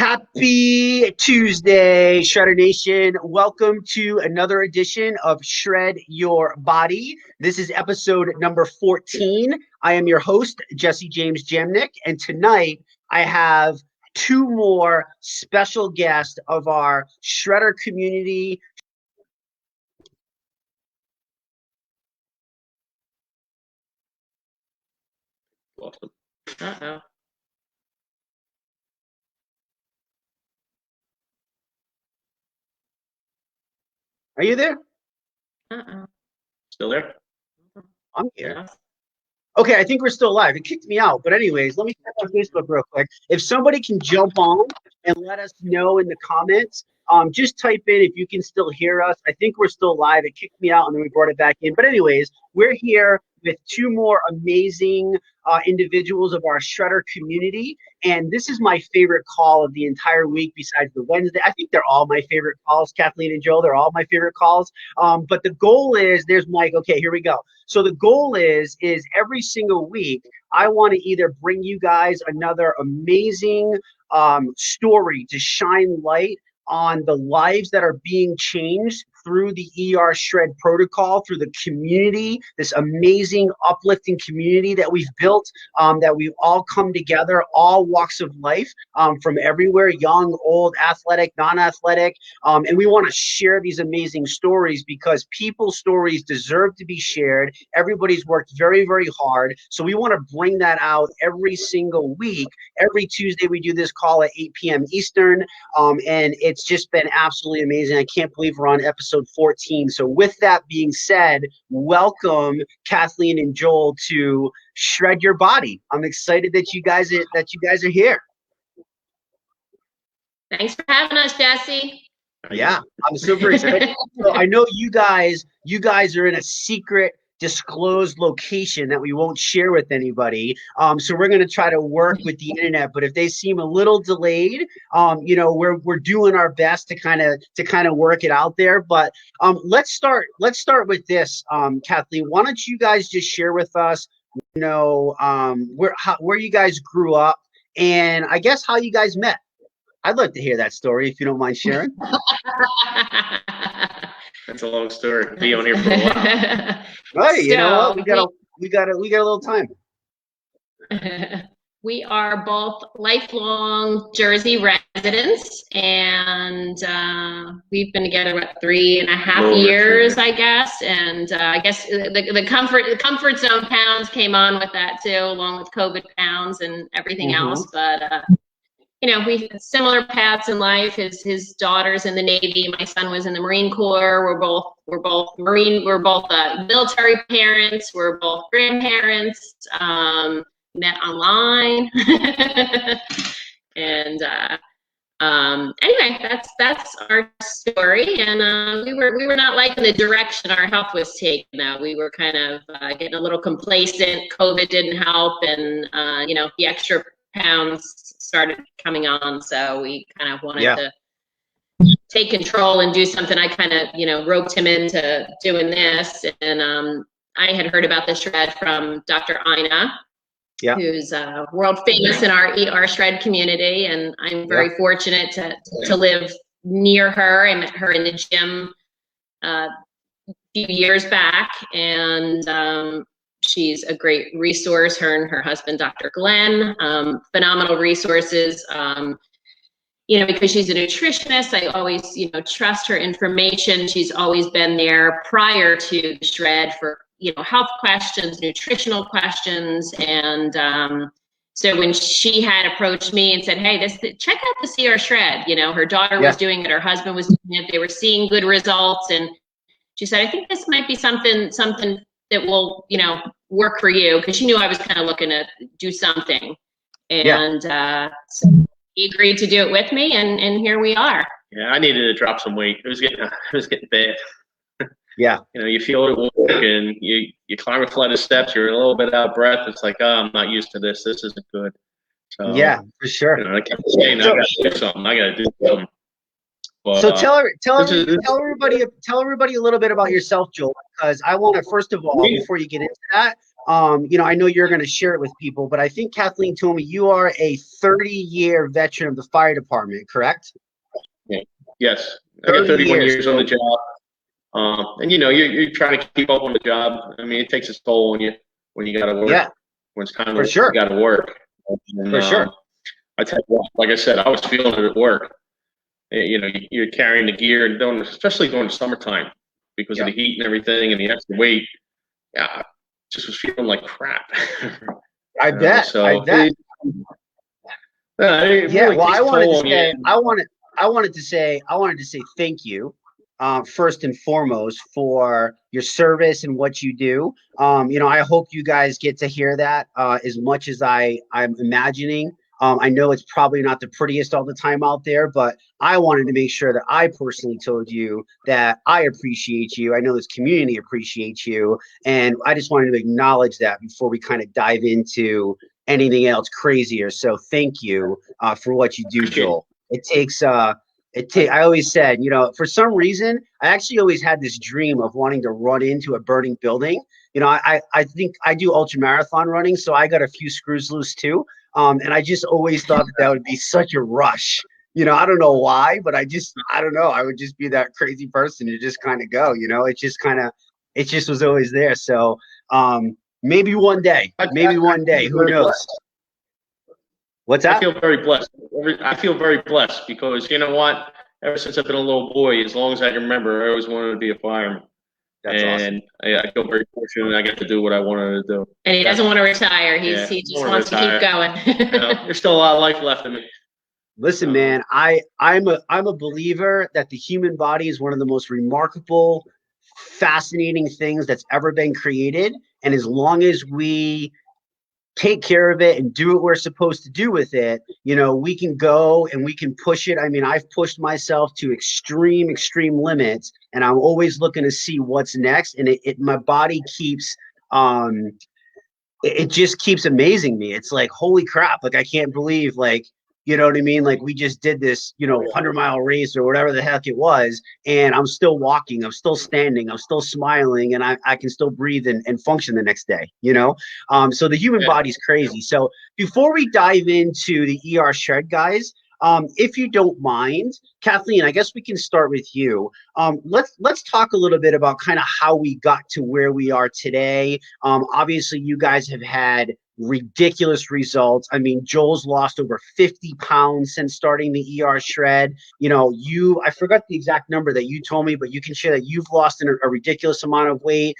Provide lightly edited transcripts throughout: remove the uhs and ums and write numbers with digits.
Happy Tuesday, Shredder Nation. Welcome to another edition of Shred Your Body. This is episode number 14. I am your host, Jesse James Jamnik, and tonight I have two more special guests of our Shredder community. Awesome. Uh-oh. Are you there? Uh-oh. Still there? I'm here. Okay, I think we're still live. It kicked me out. But anyways, let me check on Facebook real quick. If somebody can jump on and let us know in the comments, just type in if you can still hear us. I think we're still live. It kicked me out and then we brought it back in. But anyways, we're here with two more amazing individuals of our Shredder community. And this is my favorite call of the entire week besides the Wednesday. I think they're all my favorite calls, Kathleen and Joe. They're all my favorite calls. But the goal is, there's Mike. Okay, here we go. So the goal is every single week, I want to either bring you guys another amazing story to shine light on the lives that are being changed through the ER Shred protocol, through the community, this amazing uplifting community that we've built, that we've all come together, all walks of life, from everywhere, young, old, athletic, non-athletic, and we want to share these amazing stories because people's stories deserve to be shared. Everybody's worked very, very hard, so we want to bring that out every single week. Every Tuesday we do this call at 8 p.m. Eastern, and it's just been absolutely amazing. I can't believe we're on episode 14. So with that being said, welcome Kathleen and Joel to Shred Your Body. I'm excited that you guys are here. Thanks for having us, Jesse. Yeah, I'm super excited. So I know you guys are in a secret disclosed location that we won't share with anybody. So we're going to try to work with the internet, but if they seem a little delayed, you know, we're doing our best to kind of work it out there. But let's start with this, Kathleen. Why don't you guys just share with us, you know, where you guys grew up, and I guess how you guys met. I'd like to hear that story if you don't mind sharing. That's a long story. Be on here for a while. Right, you know what? We got a little time. We are both lifelong Jersey residents, and we've been together about 3.5 years, I guess. And I guess the comfort zone pounds came on with that too, along with COVID pounds and everything else. But you know, we had similar paths in life. His daughter's in the Navy. My son was in the Marine Corps. We're both military parents. We're both grandparents. Met online, and anyway, that's our story. And we were not liking the direction our health was taking. Though we were kind of getting a little complacent. COVID didn't help, and you know, the extra pounds started coming on, so we kind of wanted to take control and do something. I kind of, you know, roped him into doing this, and I had heard about the shred from Doctor Ina, who's world famous in our ER Shred community, and I'm very fortunate to live near her. I met her in the gym a few years back, and she's a great resource. Her and her husband, Dr. Glenn, phenomenal resources. You know, because she's a nutritionist, I always, you know, trust her information. She's always been there prior to the shred for, you know, health questions, nutritional questions. And so when she had approached me and said, hey, check out the CR Shred, you know, her daughter was doing it, her husband was doing it, they were seeing good results. And she said, I think this might be something that will, you know, work for you, because she knew I was kind of looking to do something. And so he agreed to do it with me, and here we are. Yeah, I needed to drop some weight. It was getting bad. Yeah. You know, you feel it work, and you climb a flight of steps, you're a little bit out of breath. It's like, oh, I'm not used to this. This isn't good. So yeah, for sure. You know, I kept saying, I gotta do something. I gotta do something. But, so tell everybody a little bit about yourself, Joel, because I want to, first of all, before you get into that, I know you're going to share it with people, but I think Kathleen told me you are a 30-year veteran of the fire department, correct? Yeah. Yes, I got 31 years on the job. And you're trying to keep up on the job. I mean, it takes its toll on you when you got to work. Yeah, when it's kind of for sure. You got to work. And, for sure. I tell you what, like I said, I was feeling it at work. You're carrying the gear and especially during the summertime because of the heat and everything and the extra weight. Yeah, I just was feeling like crap. I bet. So I bet. Really well, I wanted to say thank you, first and foremost, for your service and what you do. I hope you guys get to hear that as much as I'm imagining. I know it's probably not the prettiest all the time out there, but I wanted to make sure that I personally told you that I appreciate you. I know this community appreciates you, and I just wanted to acknowledge that before we kind of dive into anything else crazier. So thank you for what you do, Joel. I always said, for some reason, I actually always had this dream of wanting to run into a burning building. I think I do ultra marathon running, so I got a few screws loose too. And I just always thought that would be such a rush. I don't know why, but I don't know. I would just be that crazy person to just kind of go, it just was always there. So, maybe one day, who knows? What's that? I feel very blessed. I feel very blessed because you know what? Ever since I've been a little boy, as long as I can remember, I always wanted to be a fireman. That's awesome. I feel very fortunate I get to do what I wanted to do. And he doesn't want to retire. He just wants to keep going. There's still a lot of life left in me. Listen, man, I'm a believer that the human body is one of the most remarkable, fascinating things that's ever been created. And as long as we take care of it and do what we're supposed to do with it, we can go and we can push it. I mean, I've pushed myself to extreme limits, and I'm always looking to see what's next. And my body keeps, it just keeps amazing me. It's like, holy crap. Like, I can't believe, like, you know what I mean? Like, we just did this, 100-mile race or whatever the heck it was, and I'm still walking, I'm still standing, I'm still smiling, and I can still breathe and function the next day, So the human body's crazy. So before we dive into the ER shred, guys, if you don't mind, Kathleen, I guess we can start with you. Let's talk a little bit about kind of how we got to where we are today. Obviously, you guys have had ridiculous results. I mean, Joel's lost over 50 pounds since starting the ER shred. I forgot the exact number that you told me, but you can share that you've lost a ridiculous amount of weight.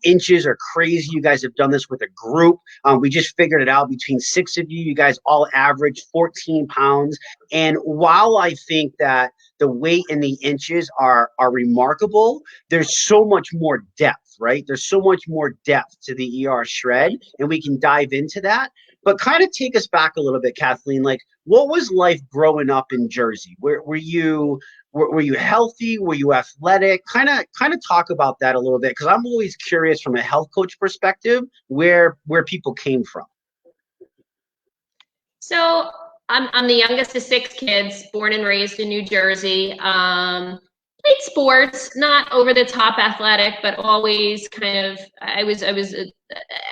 Inches are crazy. You guys have done this with a group. We just figured it out between 6 of you. You guys all average 14 pounds. And while I think that the weight and the inches are remarkable, there's so much more depth. Right? There's so much more depth to the ER shred, and we can dive into that. But kind of take us back a little bit, Kathleen. Like, what was life growing up in Jersey? Were you healthy? Were you athletic? Kind of talk about that a little bit, because I'm always curious from a health coach perspective where people came from. So I'm the youngest of 6 kids, born and raised in New Jersey. Played sports, not over the top athletic, but always kind of, I was a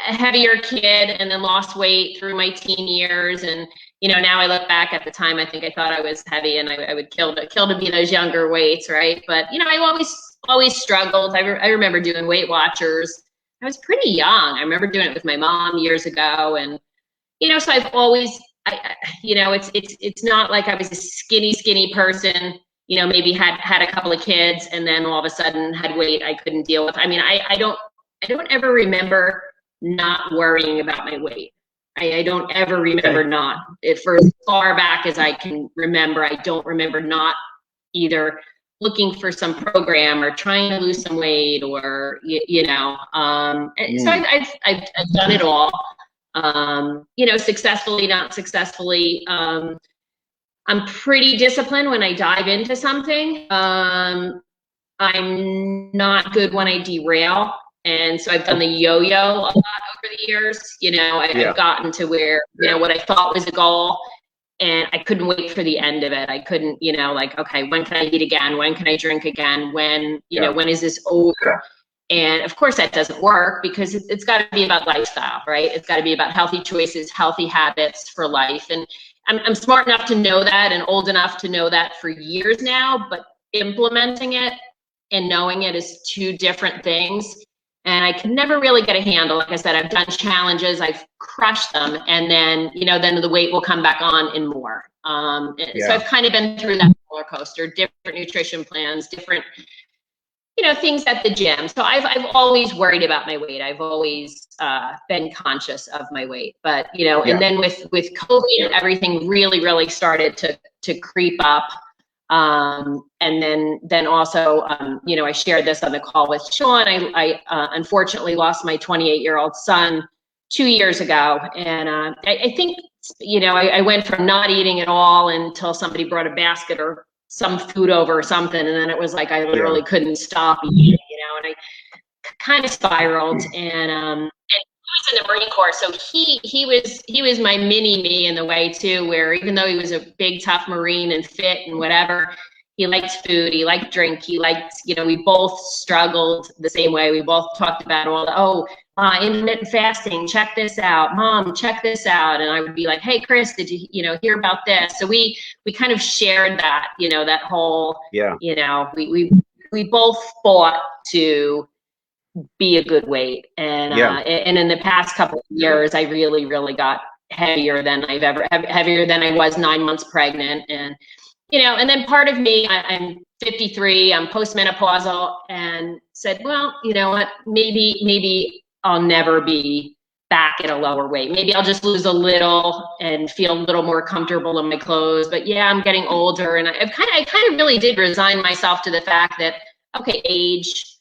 heavier kid, and then lost weight through my teen years. And, now I look back at the time, I think I thought I was heavy, and I would kill to be those younger weights. Right. But, I always struggled. I remember doing Weight Watchers. I was pretty young. I remember doing it with my mom years ago. And, so I've always, it's not like I was a skinny person, maybe had a couple of kids and then all of a sudden had weight I couldn't deal with. I mean, I don't ever remember not worrying about my weight. I don't ever remember not. For as far back as I can remember, I don't remember not either looking for some program or trying to lose some weight or, So I've done it all, successfully, not successfully. I'm pretty disciplined when I dive into something. I'm not good when I derail. And so I've done the yo-yo a lot over the years. I've gotten to where, what I thought was a goal, and I couldn't wait for the end of it. I couldn't, okay, when can I eat again? When can I drink again? When is this over? And of course that doesn't work because it's got to be about lifestyle, right? It's got to be about healthy choices, healthy habits for life. And I'm smart enough to know that and old enough to know that for years now, but implementing it and knowing it is two different things. And I could never really get a handle. Like I said, I've done challenges, I've crushed them, and then, then the weight will come back on and more. So I've kind of been through that roller coaster, different nutrition plans, different, things at the gym. So I've always worried about my weight. I've always been conscious of my weight. But, and then with COVID, everything really started to creep up. And then also, I shared this on the call with Sean. I unfortunately lost my 28-year-old son 2 years ago. And I think, I went from not eating at all until somebody brought a basket or some food over or something. And then it was like, I literally couldn't stop eating, and I kind of spiraled. And he was in the Marine Corps, so he was my mini me in the way too, where even though he was a big tough Marine and fit and whatever, he liked food, he liked drink, he liked, we both struggled the same way. We both talked about intermittent fasting, check this out, Mom, check this out. And I would be like, hey Chris, did you hear about this? So we kind of shared that, that whole, we both fought to be a good weight. And and in the past couple of years, I really got heavier than heavier than I was 9 months pregnant. And, and then part of me, I'm 53, I'm postmenopausal, and said, well, you know what, maybe I'll never be back at a lower weight. Maybe I'll just lose a little and feel a little more comfortable in my clothes. But yeah, I'm getting older, and I kind of really did resign myself to the fact that, okay, age,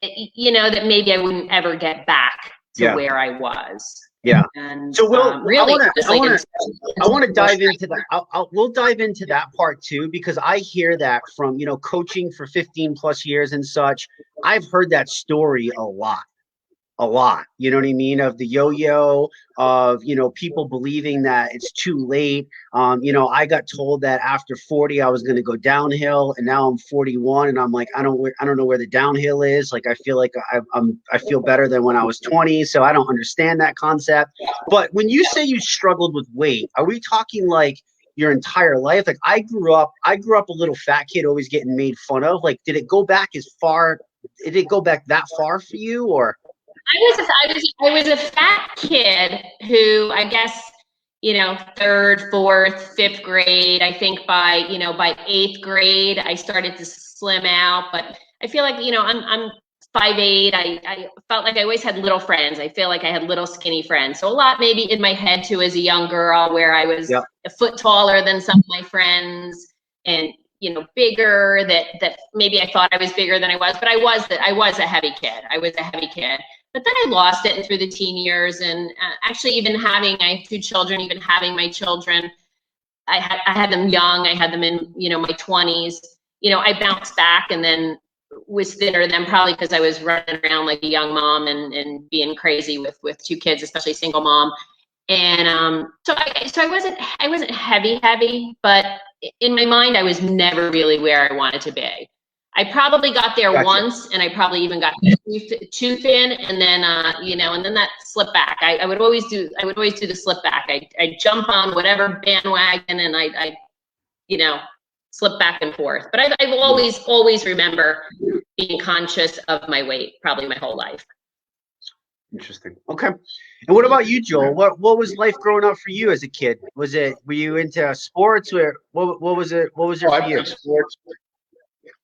that maybe I wouldn't ever get back to where I was. Yeah. And so really, I want to dive into that. We'll dive into that part too, because I hear that from, coaching for 15 plus years and such. I've heard that story a lot. You know what I mean? Of the yo-yo, of, people believing that it's too late. I got told that after 40, I was going to go downhill, and now I'm 41 and I'm like, I don't know where the downhill is. Like, I feel like I feel better than when I was 20. So I don't understand that concept. But when you say you struggled with weight, are we talking like your entire life? Like, I grew up a little fat kid, always getting made fun of. Like, did it go back that far for you, or? I was a fat kid who, I guess, third, fourth, fifth grade. I think by 8th grade, I started to slim out. But I feel like, I'm 5'8". I felt like I always had little friends. I feel like I had little skinny friends. So a lot maybe in my head too as a young girl, where I was a foot taller than some of my friends, and bigger, that maybe I thought I was bigger than I was, but I was a heavy kid. But then I lost it through the teen years, and actually I have 2 children, even having my children, I had them young, I had them in, my 20s, I bounced back and then was thinner than probably because I was running around like a young mom and being crazy with 2 kids, especially single mom. And so I wasn't heavy, but in my mind, I was never really where I wanted to be. I probably got there once, and I probably even got too thin, and then and then that slipped back. I would always do the slip back. I jump on whatever bandwagon, and I slip back and forth. But I've always remember being conscious of my weight, probably my whole life. Interesting. Okay. And what about you, Joel? What was life growing up for you as a kid? Were you into sports, or what was it? What was it for you?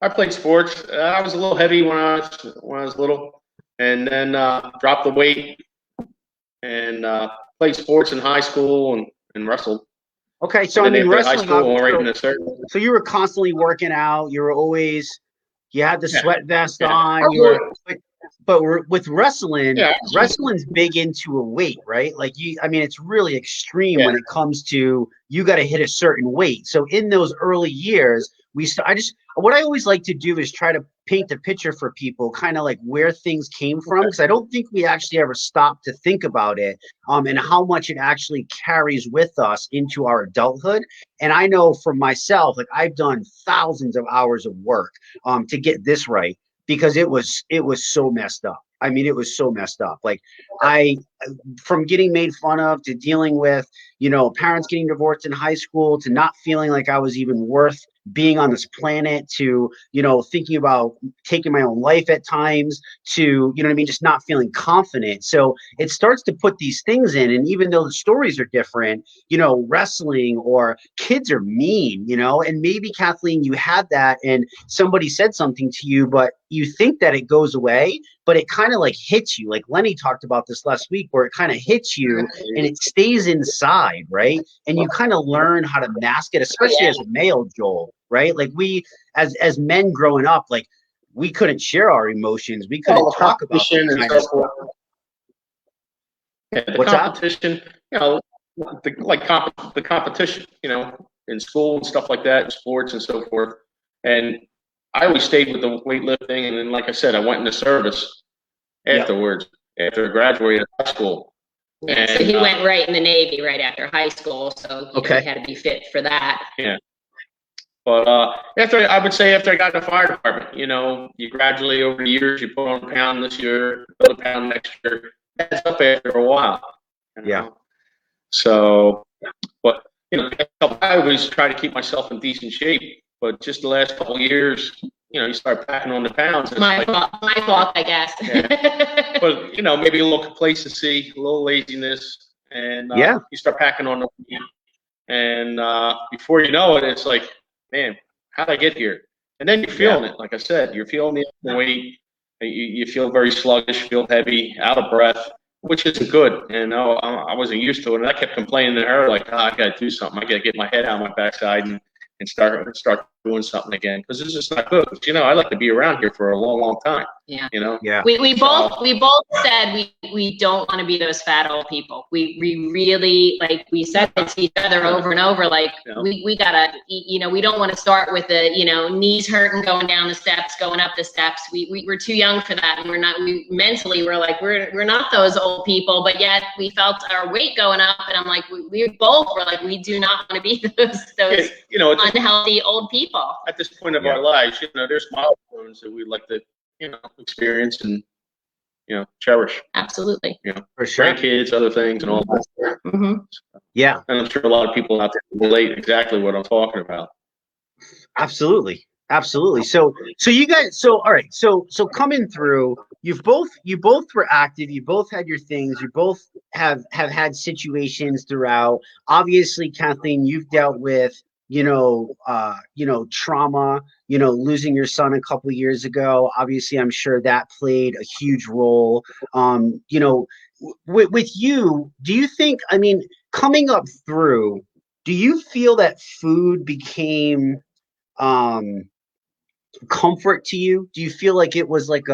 I played sports. I was a little heavy when I was little, and then dropped the weight, and played sports in high school and wrestled. Okay, so wrestling. So you were constantly working out. You had the sweat vest on. But with wrestling, wrestling's big into a weight, right? Like it's really extreme when it comes to, you got to hit a certain weight. So in those early years, what I always like to do is try to paint the picture for people, kind of like where things came from, because I don't think we actually ever stop to think about it, and how much it actually carries with us into our adulthood. And I know for myself, like, I've done thousands of hours of work to get this right. because it was so messed up. I mean, it was so messed up. Like from getting made fun of to dealing with, parents getting divorced in high school to not feeling like I was even worth being on this planet to, thinking about taking my own life at times to, just not feeling confident. So it starts to put these things in. And even though the stories are different, wrestling or kids are mean, and maybe Kathleen, you had that and somebody said something to you, but you think that it goes away, but it kind of like hits you. Like Lenny talked about this last week where it kind of hits you and it stays inside, right? And you kind of learn how to mask it, especially as a male, Joel, right? Like we, as men growing up, like we couldn't share our emotions. We couldn't talk about that kind of stuff. Yeah, the What's competition, the competition, in school and stuff like that, in sports and so forth. And I always stayed with the weightlifting, and then, like I said, I went into service afterwards, after I graduated high school. Yeah, and, so he went right in the Navy right after high school, so he had to be fit for that. Yeah. But after I got in the fire department, you gradually over the years, you put on a pound this year, another pound next year. That's up after a while. Yeah. So, but I always try to keep myself in decent shape. But just the last couple of years, you start packing on the pounds. My fault, I guess. Yeah. But maybe a little complacency, a little laziness, and you start packing on the weight. And before you know it, it's like, man, how'd I get here? And then you're feeling it. Like I said, you're feeling the weight. You feel very sluggish, feel heavy, out of breath, which isn't good. And I wasn't used to it. And I kept complaining to her, like, I got to do something. I got to get my head out of my backside and start doing something again, because this is not good. I like to be around here for a long, long time. Yeah. Yeah. We both said we don't want to be those fat old people. We really, like, we said it to each other over and over, like, we gotta, we don't want to start with the, knees hurting going down the steps, going up the steps. We're too young for that, and we're like, we're not those old people, but yet we felt our weight going up, and I'm like, we both were like, we do not want to be those unhealthy old people. At this point of our lives, there's milestones that we like to, experience and, cherish. Absolutely. For sure. Grandkids, other things, and all that. Mm-hmm. Yeah. And I'm sure a lot of people out there relate exactly what I'm talking about. Absolutely. So you guys, all right. So coming through, you both were active. You both had your things. You both have had situations throughout. Obviously, Kathleen, you've dealt with, trauma, losing your son a couple of years ago. Obviously, I'm sure that played a huge role. With you, do you think, coming up through, do you feel that food became comfort to you? Do you feel like it was like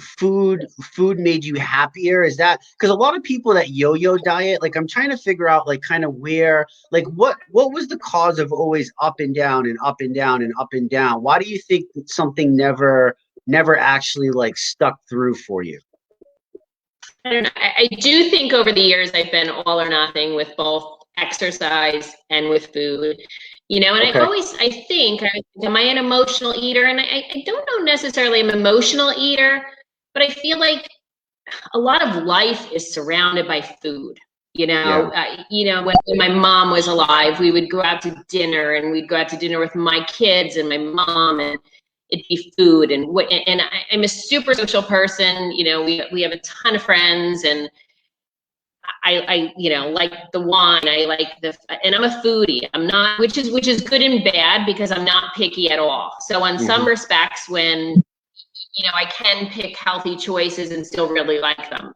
food made you happier? Is that because a lot of people that yo-yo diet, like I'm trying to figure out like kind of where, like what was the cause of always up and down and up and down and up and down? Why do you think that something never actually like stuck through for you? I don't know. I do think over the years I've been all or nothing with both exercise and with food. And I think, am I an emotional eater? And I don't know necessarily I'm an emotional eater, but I feel like a lot of life is surrounded by food. When my mom was alive, we would go out to dinner, and we'd go out to dinner with my kids and my mom, and it'd be food. And I'm a super social person. We have a ton of friends, and I like the wine. I like and I'm a foodie. I'm not, which is good and bad, because I'm not picky at all. So in some respects, when, I can pick healthy choices and still really like them.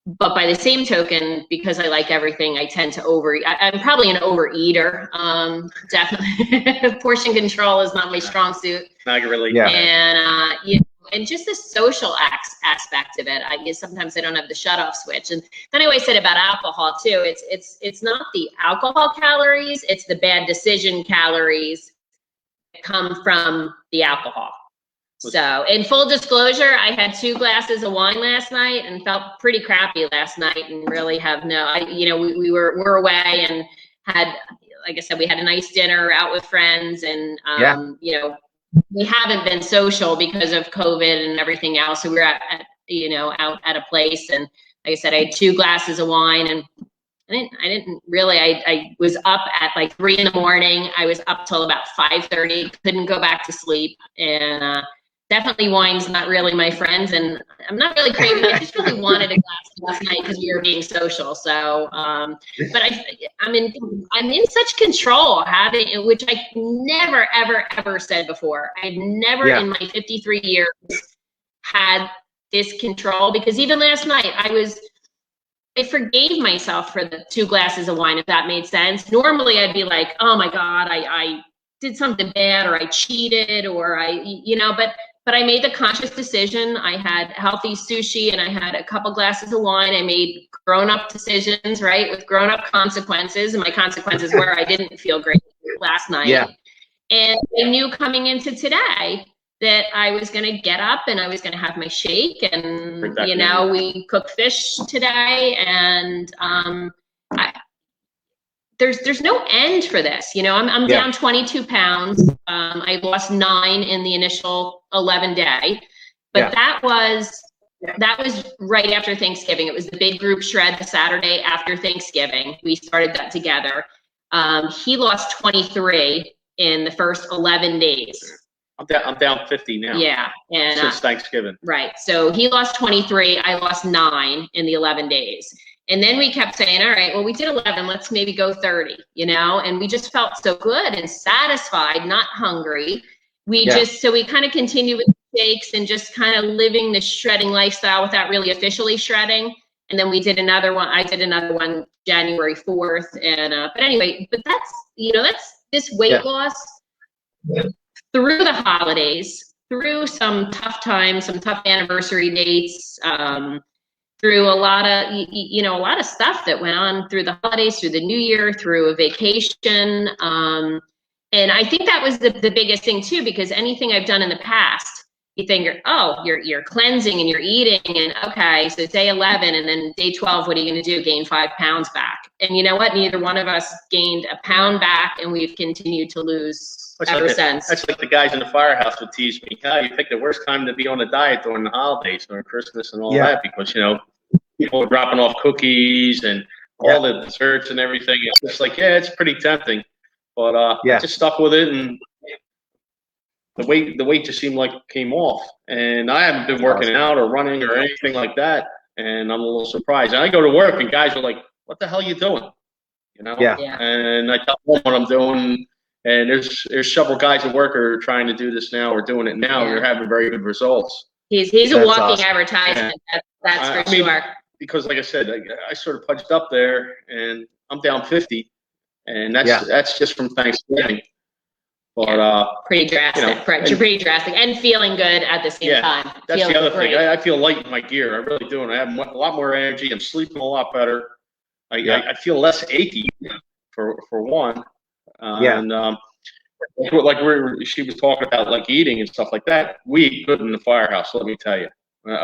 But by the same token, because I like everything, I tend to overeat. I'm probably an overeater. Definitely. Portion control is not my strong suit. Not really. Yeah. And, and just the social aspect of it. I guess sometimes I don't have the shutoff switch. And then I always said about alcohol too. It's not the alcohol calories, it's the bad decision calories that come from the alcohol. So in full disclosure, I had 2 glasses of wine last night and felt pretty crappy last night, and really have we were away and had, like I said, we had a nice dinner out with friends, and we haven't been social because of COVID and everything else. So we were out at a place, and like I said, I had 2 glasses of wine, and I didn't really, I was up at like 3 in the morning. I was up till about 5:30, couldn't go back to sleep. And definitely wine's not really my friends, and I'm not really craving it. I just really wanted a glass last night because we were being social. So, but I'm in such control, which I never, ever, ever said before. I've never in my 53 years had this control, because even last night I forgave myself for the 2 glasses of wine, if that made sense. Normally I'd be like, oh my God, I did something bad, or I cheated, or but I made the conscious decision. I had healthy sushi and I had a couple glasses of wine. I made grown-up decisions, right, with grown-up consequences. And my consequences were I didn't feel great last night. Yeah. And I knew coming into today that I was going to get up and I was going to have my shake, and we cooked fish today, and there's no end for this. I'm down 22 pounds. I lost 9 in the initial 11 day, but that was right after Thanksgiving. It was the big group shred the Saturday after Thanksgiving. We started that together. He lost 23 in the first 11 days. I'm down 50 now. Yeah, and since Thanksgiving. Right. So he lost 23. I lost 9 in the 11 days. And then we kept saying, all right, well, we did 11. Let's maybe go 30. And we just felt so good and satisfied, not hungry. We kind of continued with shakes and just kind of living the shredding lifestyle without really officially shredding. And then we did another one. I did another one January 4th. And but anyway, that's this weight loss. Through the holidays, through some tough times, some tough anniversary dates, through a lot of stuff that went on through the holidays, through the new year, through a vacation. And I think that was the biggest thing too, because anything I've done in the past, you think, you're cleansing and you're eating, and okay, so day 11 and then day 12, what are you going to do? Gain 5 pounds back. And you know what? Neither one of us gained a pound back, and we've continued to lose ever since. That's like the guys in the firehouse would tease me. You picked the worst time to be on a diet during the holidays, during Christmas and all that, because, people were dropping off cookies and all the desserts and everything. It's just like, it's pretty tempting. But I just stuck with it, and the weight just seemed like it came off. And I haven't been working out or running or anything like that, and I'm a little surprised. And I go to work, and guys are like, what the hell are you doing? And I tell them what I'm doing. And there's several guys at work are trying to do this now, or doing it now, and they're having very good results. He's a walking advertisement. That's for sure. Because like I said, I sort of punched up there, and I'm down 50, and that's just from Thanksgiving. But pretty drastic, pretty drastic, and feeling good at the same time. That's the other thing. I feel light in my gear. I really do, and I have a lot more energy. I'm sleeping a lot better. I feel less achy for one. And like she was talking about, like eating and stuff like that. We eat good in the firehouse. Let me tell you,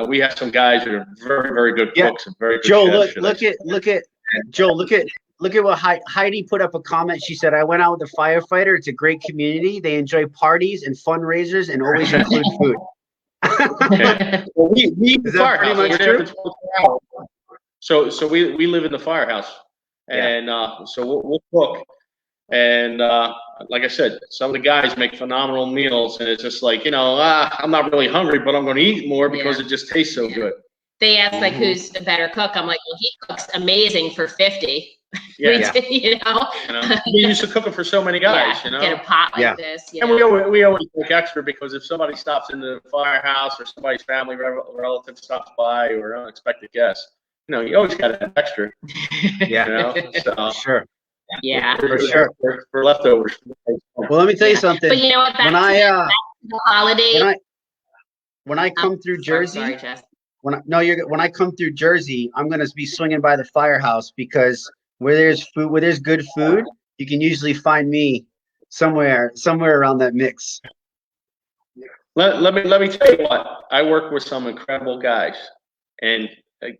we have some guys that are very, very good cooks and very good chefs. Look at what Heidi put up a comment. She said, "I went out with a firefighter. It's a great community. They enjoy parties and fundraisers and always include food." Well, we is that pretty much true? So we live in the firehouse, and so we'll cook. And like I said, some of the guys make phenomenal meals, and it's just like, I'm not really hungry, but I'm going to eat more because it just tastes so good. They ask like, who's the better cook? I'm like, well, he cooks amazing for 50. We used to cook it for so many guys. Get a pot like this. And we always cook extra, because if somebody stops in the firehouse, or somebody's family relative stops by, or an unexpected guest, you always got to have extra. So, sure. Yeah, for sure. For leftovers. Well, let me tell you something. But you know what? When I come through Jersey, when I come through Jersey, I'm gonna be swinging by the firehouse, because where there's good food, you can usually find me somewhere around that mix. Let me tell you what. I work with some incredible guys, and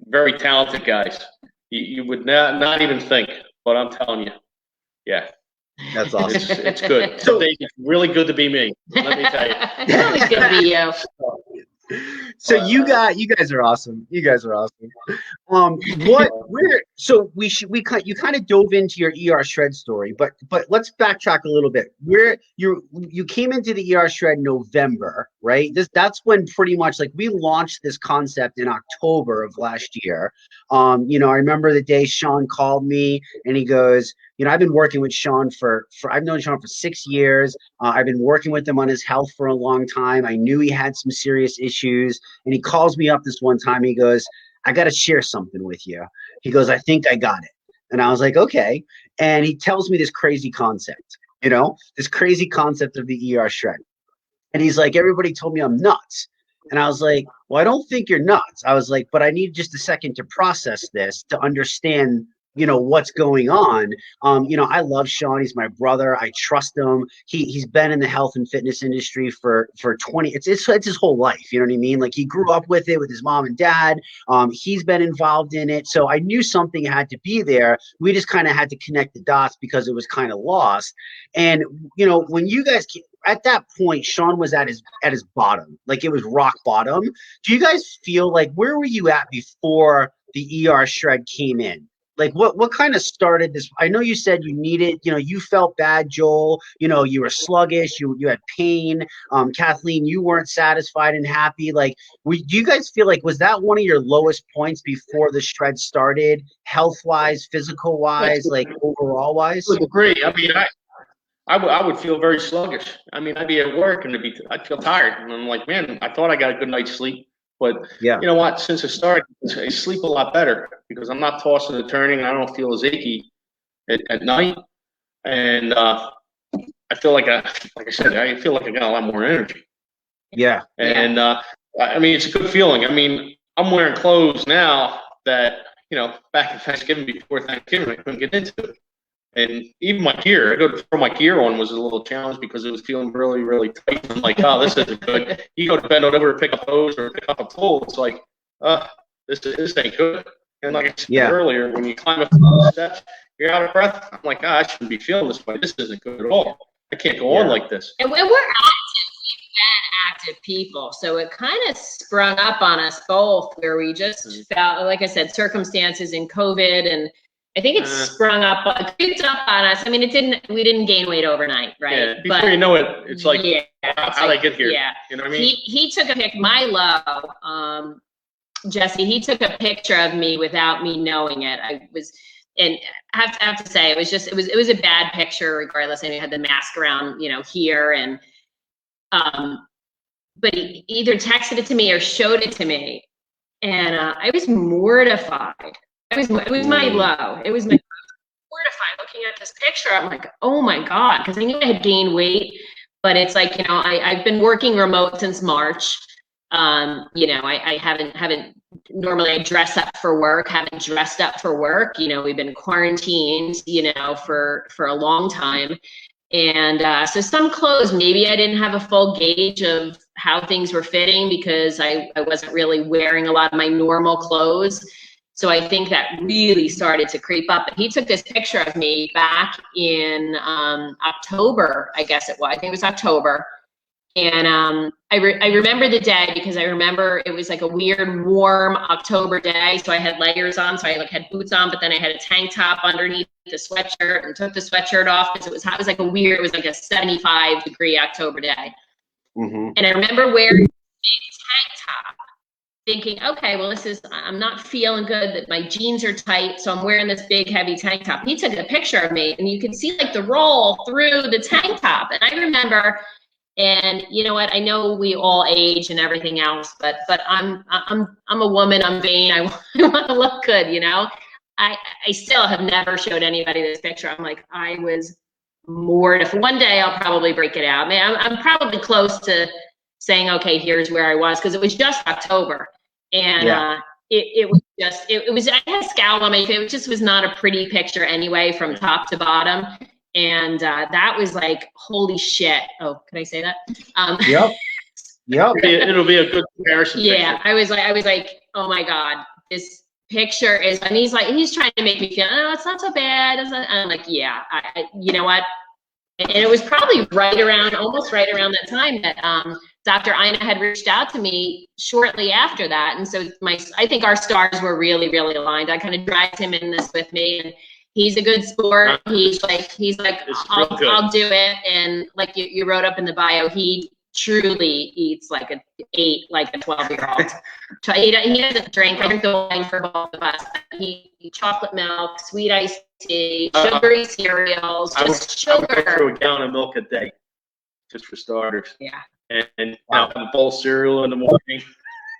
very talented guys. You would not even think. But I'm telling you, That's awesome. It's good. Some days it's really good to be me. Let me tell you. It's always good to be you. So you guys are awesome. You guys are awesome. You kind of dove into your ER shred story, but let's backtrack a little bit. You came into the ER shred November, right? That's when pretty much like we launched this concept in October of last year. I remember the day Sean called me and he goes, I've been working with Sean I've known Sean for 6 years. I've been working with him on his health for a long time. I knew he had some serious issues, and he calls me up this one time. He goes, I got to share something with you. He goes, I think I got it. And I was like, okay. And he tells me this crazy concept, this crazy concept of the ER shred. And he's like, everybody told me I'm nuts. And I was like, well, I don't think you're nuts. I was like, but I need just a second to process this, to understand what's going on. I love Sean. He's my brother. I trust him. He's been in the health and fitness industry for 20, it's his whole life. You know what I mean? Like he grew up with it with his mom and dad. He's been involved in it. So I knew something had to be there. We just kind of had to connect the dots because it was kind of lost. And, when you guys at that point, Sean was at his bottom, like it was rock bottom. Do you guys feel like, where were you at before the ER shred came in? Like what kind of started this? I know you said you needed, you felt bad, Joel, you were sluggish, you had pain. Kathleen, you weren't satisfied and happy. Like, do you guys feel like, was that one of your lowest points before the shred started, health wise, physical wise, like overall wise? I would agree. I mean, I would feel very sluggish. I mean, I'd be at work and I'd feel tired. And I'm like, man, I thought I got a good night's sleep. But yeah, you know what? Since it started, I sleep a lot better because I'm not tossing and turning. I don't feel as achy at night, and I feel like I said, I feel like I got a lot more energy. Yeah, and I mean, it's a good feeling. I mean, I'm wearing clothes now that back in Thanksgiving, before Thanksgiving, I couldn't get into it. And even my gear, I go to throw my gear on was a little challenge because it was feeling really, really tight. I'm like, oh, this isn't good. You go to bend over to pick up hose or pick up a pole. It's like, this ain't good. And like I said earlier, when you climb up the steps, you're out of breath. I'm like, I shouldn't be feeling this way. This isn't good at all. I can't go on like this. And we're active. We've been active people. So it kind of sprung up on us both where we just felt, like I said, circumstances in COVID, and I think it sprung up, creeped up on us. I mean, we didn't gain weight overnight, right? Yeah, before you know it, it's like, how did I get here? Yeah. You know what I mean? He took a pic, my low, Jesse, he took a picture of me without me knowing it. And I have to say, it was a bad picture regardless. I mean, I had the mask around, here, and, but he either texted it to me or showed it to me. And I was mortified. It was my low. It was my mortified looking at this picture. I'm like, oh my God, because I knew I had gained weight, but it's like, I've been working remote since March. I haven't normally I dress up for work, haven't dressed up for work. We've been quarantined, for a long time. And so some clothes, maybe I didn't have a full gauge of how things were fitting because I wasn't really wearing a lot of my normal clothes. So I think that really started to creep up. But he took this picture of me back in October, I guess it was. I think it was October. And I remember the day because I remember it was like a weird, warm October day. So I had layers on. So I had boots on, but then I had a tank top underneath the sweatshirt and took the sweatshirt off because it was like a 75-degree October day. Mm-hmm. And I remember wearing a big tank top, thinking, okay, well, I'm not feeling good, that my jeans are tight, so I'm wearing this big, heavy tank top. He took a picture of me, and you could see like the roll through the tank top. And I remember, and you know what, I know we all age and everything else, but I'm a woman, I'm vain, I want to look good, I still have never showed anybody this picture. I'm like, I was mortified. One day I'll probably break it out. Man, I'm probably close to saying, okay, here's where I was, because it was just October. And it was I had a scowl on my face. It just was not a pretty picture anyway, from top to bottom. And that was like, holy shit. Oh, can I say that? Yep. It'll be a good comparison. Yeah, picture. I was like, oh my God, this picture is, and he's trying to make me feel, oh, it's not so bad. I'm like, yeah, you know what? And it was probably almost right around that time that Dr. Ina had reached out to me shortly after that. And so I think our stars were really, really aligned. I kind of dragged him in this with me, and he's a good sport. He's like, I'll do it. And like you wrote up in the bio, he truly eats like a 12-year-old. He doesn't drink. I drink the wine for both of us. He chocolate milk, sweet iced tea, sugary cereals, just sugar. I go through a gallon of milk a day, just for starters. Yeah. And have a bowl of cereal in the morning.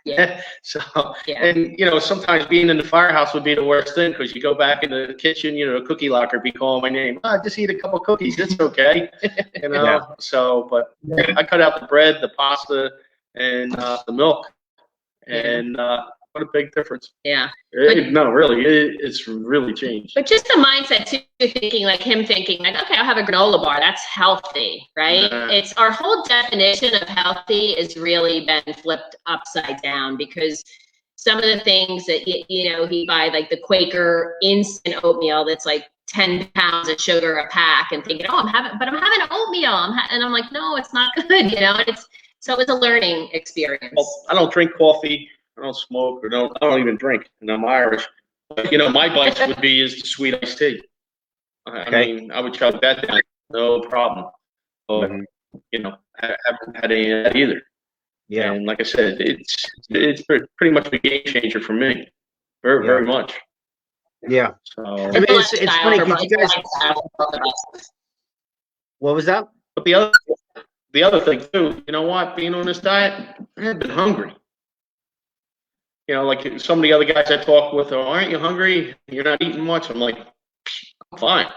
Yeah. So, and sometimes being in the firehouse would be the worst thing, because you go back in the kitchen, the cookie locker be calling my name. Just eat a couple cookies. It's okay. So, but I cut out the bread, the pasta, and the milk. And what a big difference. Yeah. No, really, it's really changed. But just the mindset too, thinking like, okay, I'll have a granola bar. That's healthy, right? It's our whole definition of healthy has really been flipped upside down, because some of the things that he buy, like the Quaker instant oatmeal that's like 10 pounds of sugar a pack, and thinking, I'm having oatmeal. And I'm like, no, it's not good. So it's a learning experience. Well, I don't drink coffee. I don't smoke, I don't even drink, and I'm Irish. But, my vice would be the sweet iced tea. I mean, I would chug that down, no problem. But I haven't had any of that either. Yeah. And like I said, it's pretty much a game changer for me, very very much. Yeah. So I mean, it's funny because you guys. What was that? But the other thing too, being on this diet, I have been hungry. Like some of the other guys I talk with, aren't you hungry? You're not eating much. I'm like, I'm fine.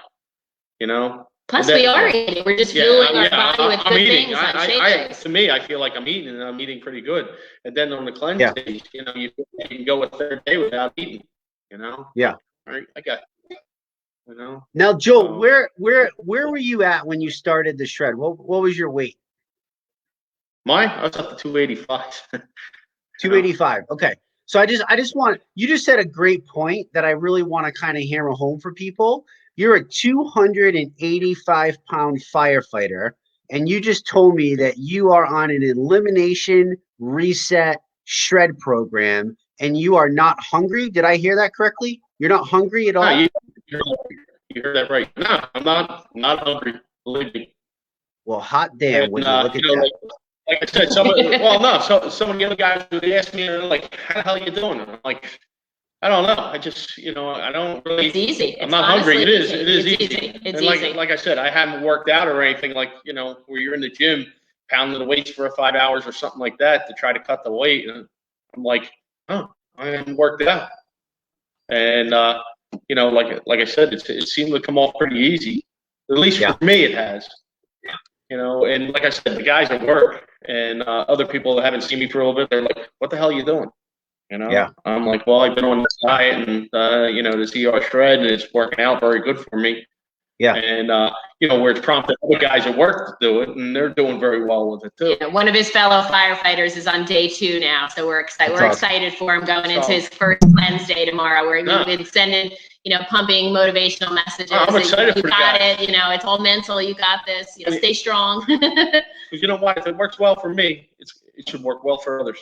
Plus, we are eating. We're just fueling our body with good eating. things. To me, I feel like I'm eating, and I'm eating pretty good. And then on the cleanse days, you can go a third day without eating. Yeah. All right, I got. Now, Joel, where were you at when you started the shred? What was your weight? Mine, I was up to 285. 285. Okay. So I just want, you just said a great point that I really want to kind of hammer home for people. You're a 285-pound firefighter, and you just told me that you are on an elimination reset shred program, and you are not hungry. Did I hear that correctly? You're not hungry at all? No, you heard that right. No, I'm not hungry. Believe me. Well, hot damn, when you look at that. Like I said, some of the other guys, they ask me, they're like, how the hell are you doing? And I'm like, I don't know. I just, I don't really. It's easy. I'm not hungry. It is easy. It's easy. Like I said, I haven't worked out or anything like, where you're in the gym pounding the weights for 5 hours or something like that to try to cut the weight. And I'm like, I haven't worked out. And, like I said, it seemed to come off pretty easy. At least for me, it has. And like I said, the guys at work and other people that haven't seen me for a little bit, they're like, what the hell are you doing? I'm like, well, I've been on this diet and, this ER shred, and it's working out very good for me. Yeah. And, where it's prompted other guys at work to do it, and they're doing very well with it too. Yeah, one of his fellow firefighters is on day 2 now, so we're excited. We're excited for him going into his first cleanse day tomorrow, where we've been sending, pumping motivational messages. I'm excited for you got it. It's all mental. You got this. Stay strong. Because you know what? If it works well for me, it should work well for others.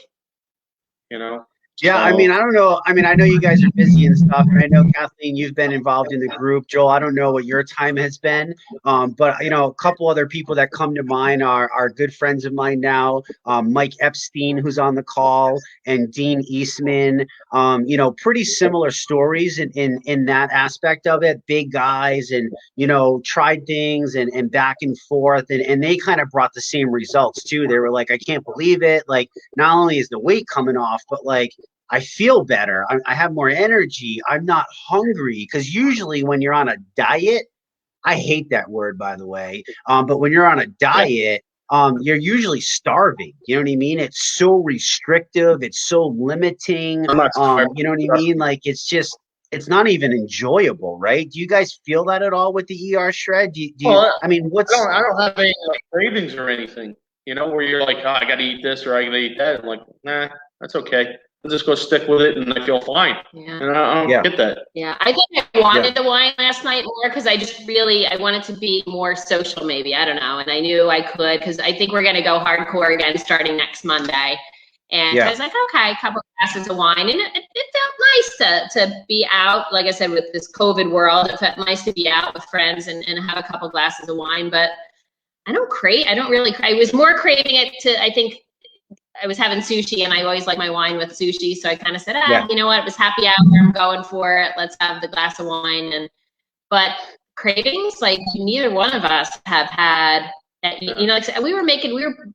Yeah, I mean, I don't know. I mean, I know you guys are busy and stuff. And I know, Kathleen, you've been involved in the group. Joel, I don't know what your time has been. But, a couple other people that come to mind are good friends of mine now. Mike Epstein, who's on the call, and Dean Eastman. Pretty similar stories in that aspect of it. Big guys and, tried things and back and forth. And they kind of brought the same results, too. They were like, I can't believe it. Like, not only is the weight coming off, but like, I feel better. I have more energy. I'm not hungry, because usually when you're on a diet, I hate that word, by the way. But when you're on a diet, you're usually starving. You know what I mean? It's so restrictive. It's so limiting. You know what I mean? Like, it's not even enjoyable, right? Do you guys feel that at all with the ER shred? I don't have any cravings or anything, where you're like, oh, I got to eat this or I got to eat that. I'm like, nah, that's okay. I'll just go stick with it, and I feel fine. Yeah. And I don't get that. Yeah, I think I wanted the wine last night more because I wanted to be more social maybe. I don't know. And I knew I could because I think we're going to go hardcore again starting next Monday. And I was like, okay, a couple of glasses of wine. And it felt nice to be out, like I said, with this COVID world. It felt nice to be out with friends and have a couple glasses of wine. But I don't really crave. I was more craving it I think I was having sushi and I always like my wine with sushi. So I kind of said, you know what? It was happy hour. I'm going for it. Let's have the glass of wine. But cravings, like neither one of us have had, you know, like we were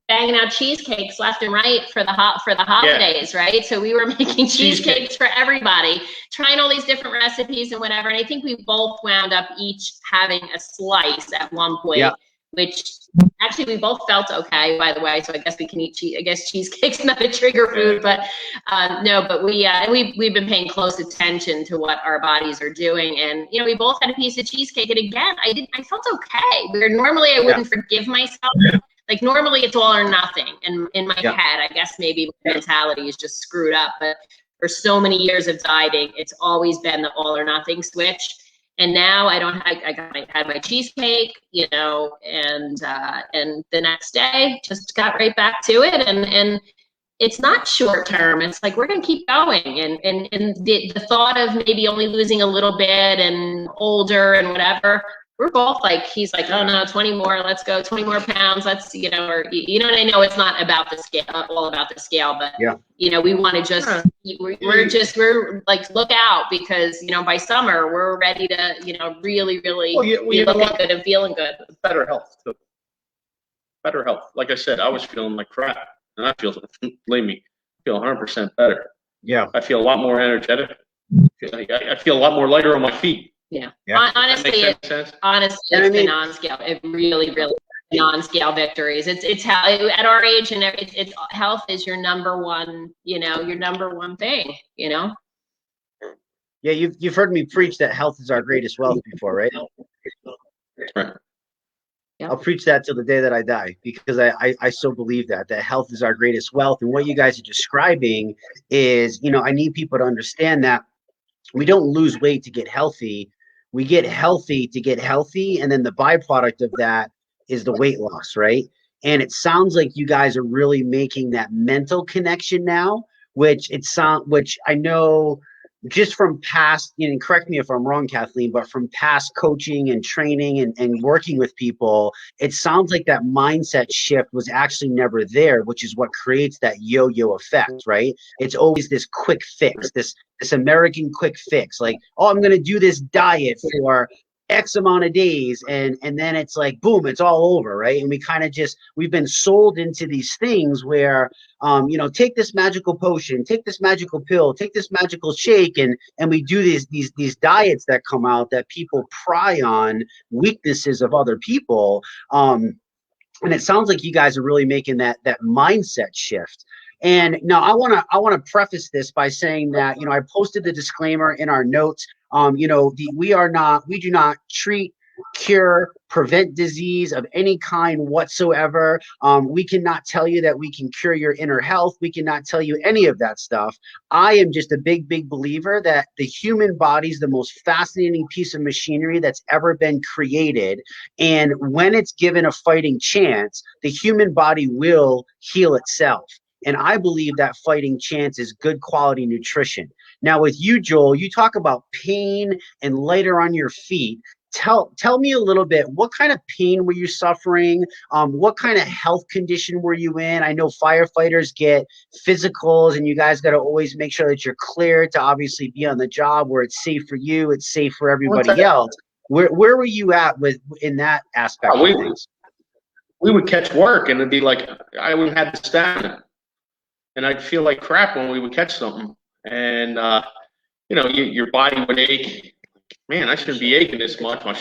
banging out cheesecakes left and right for the holidays, right? So we were making cheesecakes for everybody, trying all these different recipes and whatever. And I think we both wound up each having a slice at one point, which actually we both felt okay, by the way. So I guess we can eat I guess cheesecake's not a trigger food, but no, but we've been paying close attention to what our bodies are doing. And, you know, we both had a piece of cheesecake. And again, I felt okay. Where normally I wouldn't forgive myself. Like normally it's all or nothing. And in my head, I guess maybe my mentality is just screwed up. But for so many years of dieting, it's always been the all or nothing switch. And now I had my cheesecake, you know, and the next day just got right back to it. And it's not short term. It's like, we're going to keep going. And the thought of maybe only losing a little bit and older and whatever, we're both like, he's like, oh no, 20 more, let's go, 20 more pounds. Let's, you know, or, you know, and I know it's not about the scale, all about the scale, but you know, we want to just, we're like, look out because, you know, by summer we're ready to, you know, really be looking good and feeling good. Better health too. Better health. Like I said, I was feeling like crap and I feel, believe me, I feel 100% better. Yeah. I feel a lot more energetic. I feel a lot more lighter on my feet. Yeah. Honestly, it's the non-scale. It really non-scale victories. It's how at our age and it's health is your number one, you know, your number one thing, you know. Yeah, you've heard me preach that health is our greatest wealth before, right? Right. Yeah. I'll preach that till the day that I die because I so believe that health is our greatest wealth. And what you guys are describing is, you know, I need people to understand that we don't lose weight to get healthy. We get healthy to get healthy. And then the byproduct of that is the weight loss, right? And it sounds like you guys are really making that mental connection now, which I know just from past, you know, correct me if I'm wrong, Kathleen, but from past coaching and training and working with people, it sounds like that mindset shift was actually never there, which is what creates that yo-yo effect, right? It's always this quick fix, this American quick fix, like, oh, I'm going to do this diet for X amount of days. And then it's like, boom, it's all over. Right. And we kind of we've been sold into these things where, you know, take this magical potion, take this magical pill, take this magical shake. And we do these diets that come out that people pry on weaknesses of other people. And it sounds like you guys are really making that mindset shift. And now I want to preface this by saying that, you know, I posted the disclaimer in our notes. You know, we do not treat, cure, prevent disease of any kind whatsoever. We cannot tell you that we can cure your inner health. We cannot tell you any of that stuff. I am just a big believer that the human body is the most fascinating piece of machinery that's ever been created. And when it's given a fighting chance, the human body will heal itself. And I believe that fighting chance is good quality nutrition. Now with you, Joel, you talk about pain and lighter on your feet. Tell me a little bit, what kind of pain were you suffering? What kind of health condition were you in? I know firefighters get physicals and you guys got to always make sure that you're clear to obviously be on the job where it's safe for you, it's safe for everybody else. Where were you at in that aspect of things? We would catch work and it'd be like, I wouldn't have the stamina. And I'd feel like crap when we would catch something. And, you know, your body would ache. Man, I shouldn't be aching this much. My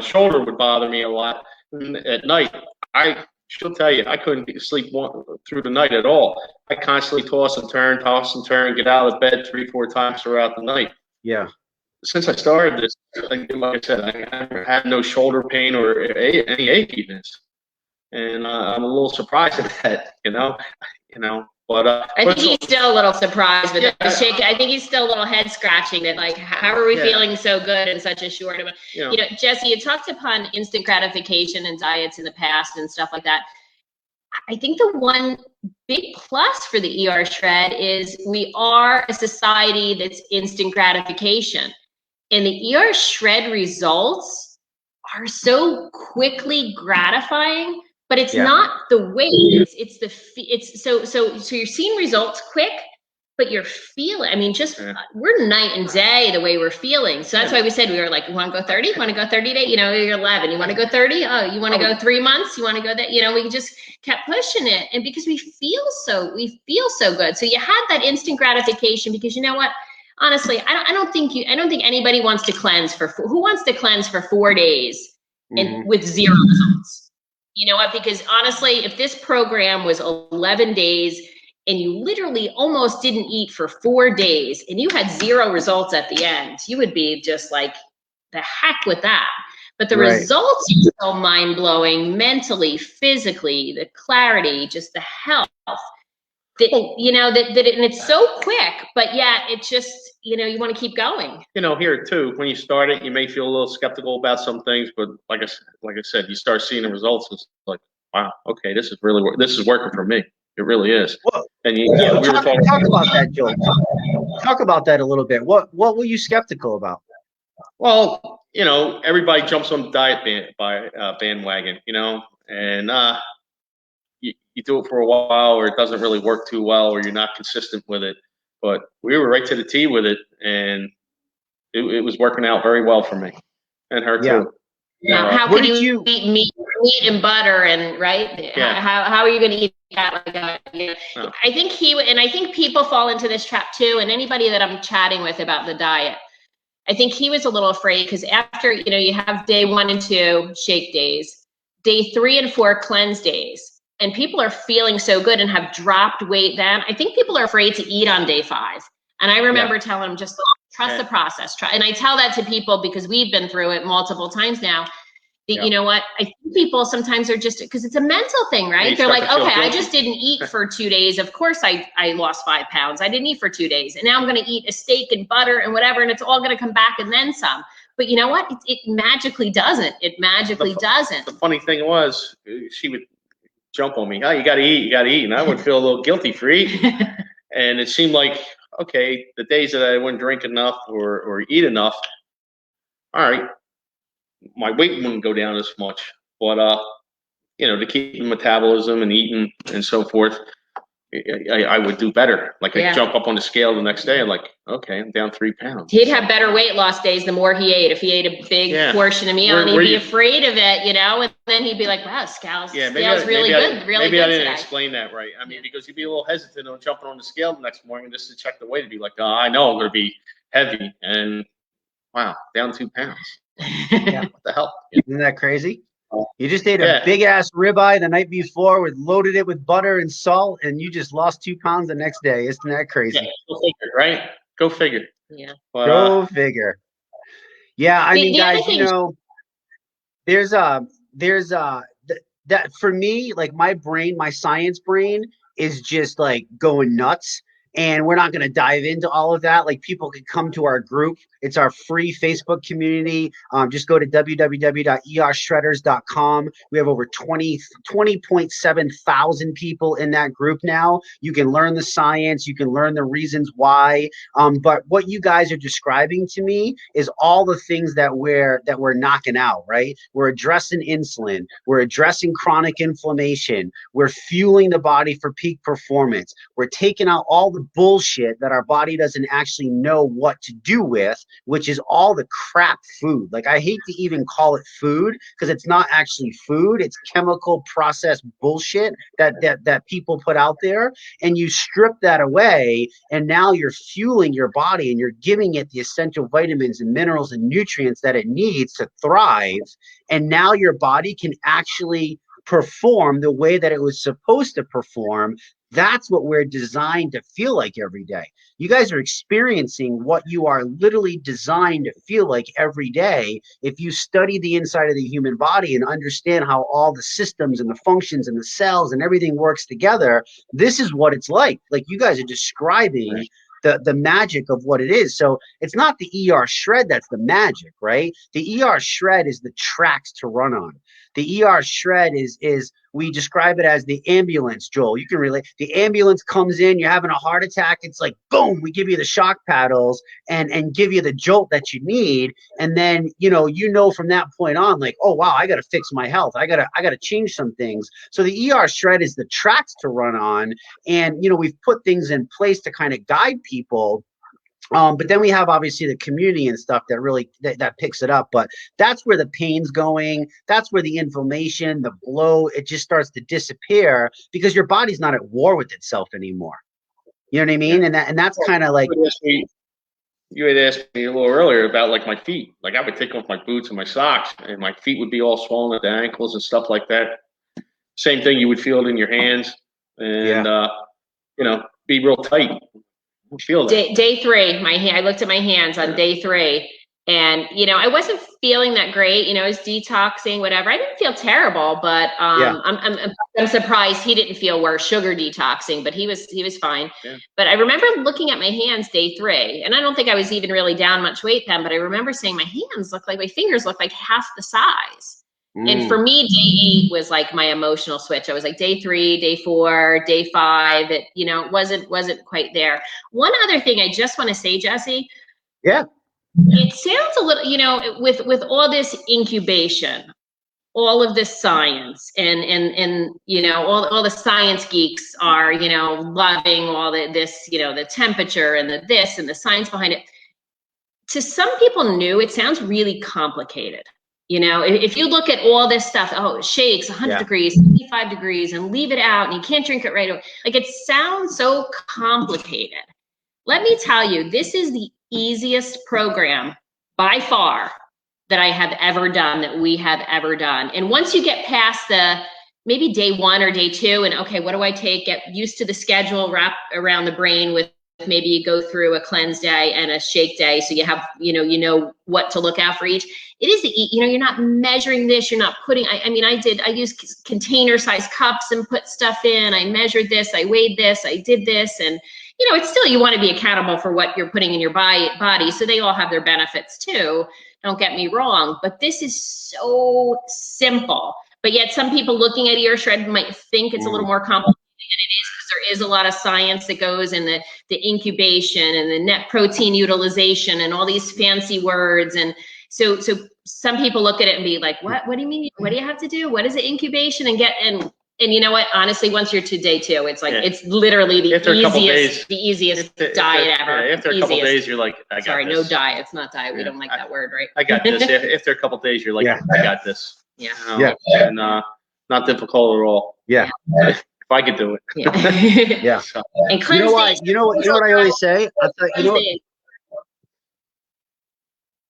shoulder would bother me a lot at night. She'll tell you, I couldn't sleep through the night at all. I constantly toss and turn, get out of bed 3-4 times throughout the night. Yeah. Since I started this, like I said, I never had no shoulder pain or any achiness. And I'm a little surprised at that, you know. But I think he's still a little surprised with Yeah. the shake. I think he's still a little head scratching that, like, how are we feeling so good in such a short amount? You know, Jesse, you talked upon instant gratification and diets in the past and stuff like that. I think the one big plus for the ER shred is we are a society that's instant gratification. And the ER shred results are so quickly gratifying, but it's not the weight. It's so you're seeing results quick, but you're feeling, I mean, just we're night and day the way we're feeling. So that's why we said, we were like, you want to go 30? You want to go 30 days? You know, you're 11. You want to go 30? Oh, you want to go 3 months? You want to go that? You know, we just kept pushing it. And because we feel so good. So you had that instant gratification because you know what? Honestly, I don't think anybody wants to cleanse who wants to cleanse for 4 days and with 0 results? You know what? Because honestly, if this program was 11 days and you literally almost didn't eat for 4 days and you had 0 results at the end, you would be just like, the heck with that. But the results are so mind-blowing, mentally, physically, the clarity, just the health. You know, and it's so quick, but yeah, it just, you know, you want to keep going. You know, here too, when you start it, you may feel a little skeptical about some things, but like I said, you start seeing the results. It's like, wow, okay, this is working for me. It really is. Well, and talk about that, Joe. Talk about that a little bit. What were you skeptical about? Well, you know, everybody jumps on the diet bandwagon, you know, and you do it for a while, or it doesn't really work too well, or you're not consistent with it. But we were right to the T with it, and it was working out very well for me and her too. Now, how could you eat meat and butter and right? Yeah. How are you going to eat that like that? You know? No. I think I think people fall into this trap too. And anybody that I'm chatting with about the diet, I think he was a little afraid because after, you know, you have day 1 and 2 shake days, day 3 and 4 cleanse days, and people are feeling so good and have dropped weight then. I think people are afraid to eat on day 5. And I remember telling them, just trust the process. And I tell that to people because we've been through it multiple times now. That, you know what, I think people sometimes are just, because it's a mental thing, right? They're like, okay, I just didn't eat for 2 days. Of course I lost 5 pounds. I didn't eat for 2 days. And now I'm going to eat a steak and butter and whatever, and it's all going to come back and then some. But you know what? It magically doesn't. It magically doesn't. The funny thing was, she would jump on me. Oh, you got to eat. You got to eat. And I would feel a little guilty for eating. And it seemed like, okay, the days that I wouldn't drink enough or eat enough, all right, my weight wouldn't go down as much. But, you know, to keep the metabolism and eating and so forth, I would do better. Like I jump up on the scale the next day, I'm like, okay, I'm down 3 pounds. He'd have better weight loss days the more he ate. If he ate a big portion of meal, and he'd be afraid of it, you know, and then he'd be like, wow, scale's really good. Maybe I didn't explain that right. I mean, because you'd be a little hesitant on jumping on the scale the next morning just to check the weight. To be like, oh, I know I'm going to be heavy. And wow, down 2 pounds. What the hell? Isn't that crazy? You just ate a big ass ribeye the night before, loaded it with butter and salt, and you just lost 2 pounds the next day. Isn't that crazy? Yeah, go figure, right? Go figure. Yeah. But, go figure. Yeah, I mean, guys, you know, there's that for me, like my brain, my science brain is just like going nuts. And we're not going to dive into all of that. Like people can come to our group. It's our free Facebook community. Just go to www.ershredders.com. We have over 20.7 thousand people in that group now. You can learn the science. You can learn the reasons why. But what you guys are describing to me is all the things that we're knocking out, right? We're addressing insulin. We're addressing chronic inflammation. We're fueling the body for peak performance. We're taking out all the bullshit that our body doesn't actually know what to do with, which is all the crap food. Like I hate to even call it food because it's not actually food. It's chemical processed bullshit that people put out there. And you strip that away, and now you're fueling your body and you're giving it the essential vitamins and minerals and nutrients that it needs to thrive. And now your body can actually perform the way that it was supposed to perform That's what we're designed to feel like every day. You guys are experiencing what you are literally designed to feel like every day. If you study the inside of the human body and understand how all the systems and the functions and the cells and everything works together, this is what it's like. Like you guys are describing the magic of what it is. So it's not the ER shred that's the magic, right? The ER shred is the tracks to run on. The ER shred is we describe it as the ambulance, Joel. You can relate. The ambulance comes in, you're having a heart attack. It's like, boom, we give you the shock paddles and give you the jolt that you need. And then, you know, from that point on, like, oh, wow, I got to fix my health. I got to change some things. So the ER shred is the tracks to run on. And, you know, we've put things in place to kind of guide people. But then we have obviously the community and stuff that really that picks it up. But that's where the pain's going. That's where the inflammation, the blow, it just starts to disappear because your body's not at war with itself anymore. You know what I mean? And that's kind of like you had asked me a little earlier about like my feet. Like I would take off my boots and my socks, and my feet would be all swollen at the ankles and stuff like that. Same thing, you would feel it in your hands, and you know, be real tight. Feel that. Day 3, I looked at my hands on day 3, and you know, I wasn't feeling that great. You know, I was detoxing, whatever. I didn't feel terrible, but I'm surprised he didn't feel worse. Sugar detoxing, but he was fine. Yeah. But I remember looking at my hands day 3, and I don't think I was even really down much weight then. But I remember saying my fingers look like half the size. And for me, day 8 was like my emotional switch. I was like day 3, day 4, day 5. It, you know, wasn't quite there. One other thing I just want to say, Jesse. Yeah. It sounds a little, you know, with all this incubation, all of this science, and you know, all the science geeks are, you know, loving all this, you know, the temperature and the this and the science behind it. To some people new, it sounds really complicated. You know, if you look at all this stuff, oh, it shakes 100 degrees, 75 degrees, and leave it out, and you can't drink it right away. Like, it sounds so complicated. Let me tell you, this is the easiest program by far that I have ever done, that we have ever done. And once you get past the maybe day 1 or day 2, and okay, what do I take? Get used to the schedule, wrap around the brain with maybe you go through a cleanse day and a shake day, so you have, you know what to look out for each. It is you know, you're not measuring this, you're not putting, I mean, I used container sized cups and put stuff in, I measured this, I weighed this, I did this, and you know, it's still, you want to be accountable for what you're putting in your body, so they all have their benefits too, don't get me wrong, but this is so simple. But yet some people looking at ER Shred might think it's a little more complicated than it is, because there is a lot of science that goes in the incubation and the net protein utilization and all these fancy words. And so some people look at it and be like, what do you mean? What do you have to do? What is it, incubation? And you know what? Honestly, once you're to day 2, it's like, it's literally the easiest diet ever. After a couple days, you're like, I got Sorry, this. no diet. It's not diet. We don't like that word, right? I got this. After a couple days, you're like, I got this. Yeah. And not difficult at all. Yeah. If I could do it. Yeah. Yeah. So, And You know why? You know what I always say?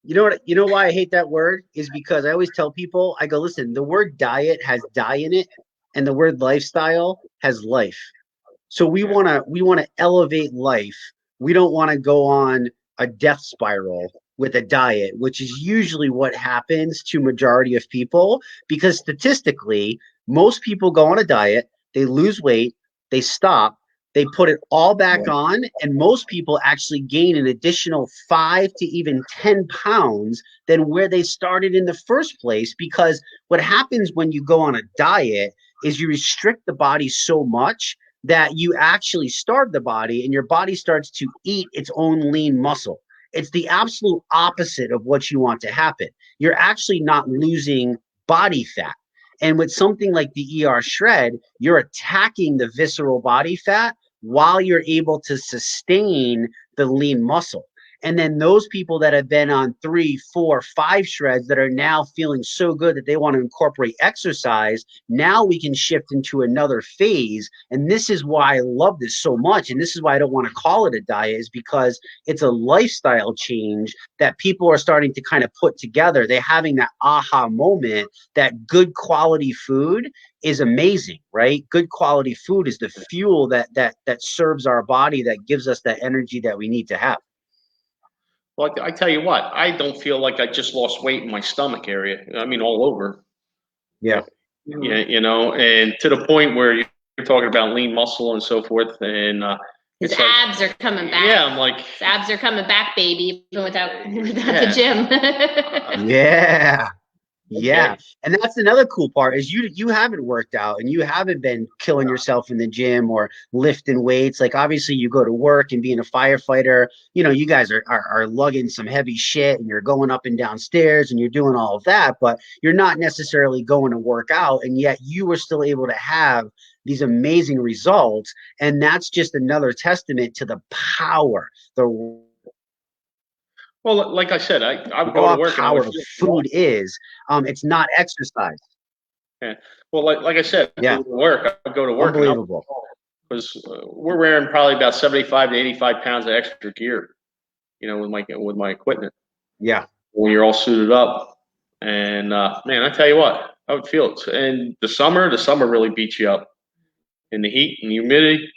You know why I hate that word is because I always tell people, I go, listen, the word diet has die in it, and the word lifestyle has life. So we want to elevate life. We don't want to go on a death spiral with a diet, which is usually what happens to majority of people, because statistically, most people go on a diet, they lose weight, they stop, they put it all back on, and most people actually gain an additional 5 to even 10 pounds than where they started in the first place. Because what happens when you go on a diet is you restrict the body so much that you actually starve the body, and your body starts to eat its own lean muscle. It's the absolute opposite of what you want to happen. You're actually not losing body fat. And with something like the ER Shred, you're attacking the visceral body fat while you're able to sustain the lean muscle. And then those people that have been on 3, 4, 5 shreds that are now feeling so good that they want to incorporate exercise, now we can shift into another phase. And this is why I love this so much. And this is why I don't want to call it a diet, is because it's a lifestyle change that people are starting to kind of put together. They're having that aha moment that good quality food is amazing, right? Good quality food is the fuel that serves our body, that gives us that energy that we need to have. Well, I tell you what, I don't feel like I just lost weight in my stomach area. I mean, all over. Yeah. Yeah, and to the point where you're talking about lean muscle and so forth, and his abs are coming back. Yeah, I'm like, his abs are coming back, baby, even without the gym. Yeah. Yeah. And that's another cool part, is you haven't worked out and you haven't been killing yourself in the gym or lifting weights. Like, obviously you go to work, and being a firefighter, you guys are lugging some heavy shit, and you're going up and down stairs and you're doing all of that, but you're not necessarily going to work out. And yet you were still able to have these amazing results. And that's just another testament to the power, the well, like I said, I would go to work. Power of food is, it's not exercise. Yeah. Well, like I said, yeah. I would go to work. Unbelievable. Because we're wearing probably about 75 to 85 pounds of extra gear, with my equipment. Yeah. When you're all suited up, and man, I tell you what, I would feel it. And the summer really beats you up in the heat and humidity.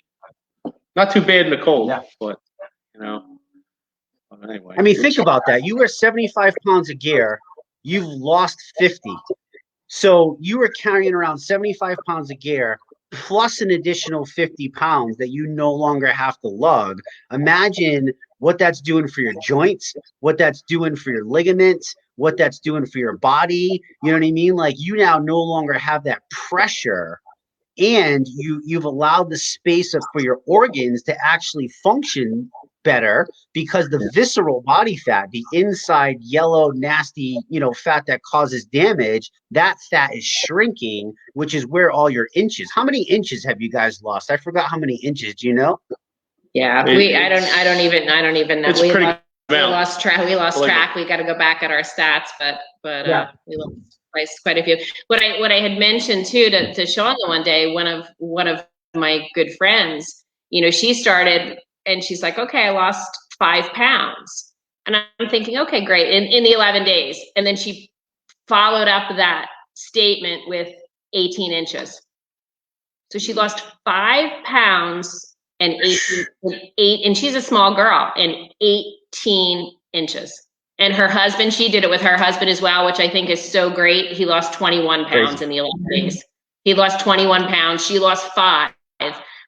Not too bad in the cold, but anyway. I mean, think about that. You were 75 pounds of gear. You've lost 50. So you were carrying around 75 pounds of gear plus an additional 50 pounds that you no longer have to lug. Imagine what that's doing for your joints, what that's doing for your ligaments, what that's doing for your body. You know what I mean? Like, you now no longer have that pressure, and you've allowed the space for your organs to actually function better, because the visceral body fat, the inside yellow nasty fat that causes damage, that fat is shrinking, which is where all your inches. How many inches have you guys lost? I forgot how many inches. Do you know? Yeah, I don't even know. We lost track. We got to go back at our stats, but we lost quite a few. What I had mentioned too to Sean the one day, one of my good friends, she started. And she's like, okay, I lost 5 pounds. And I'm thinking, okay, great, in the 11 days. And then she followed up that statement with 18 inches. So she lost 5 pounds and 8, and she's a small girl, and 18 inches. And her husband, she did it with her husband as well, which I think is so great. He lost 21 pounds in the 11 days. He lost 21 pounds. She lost 5.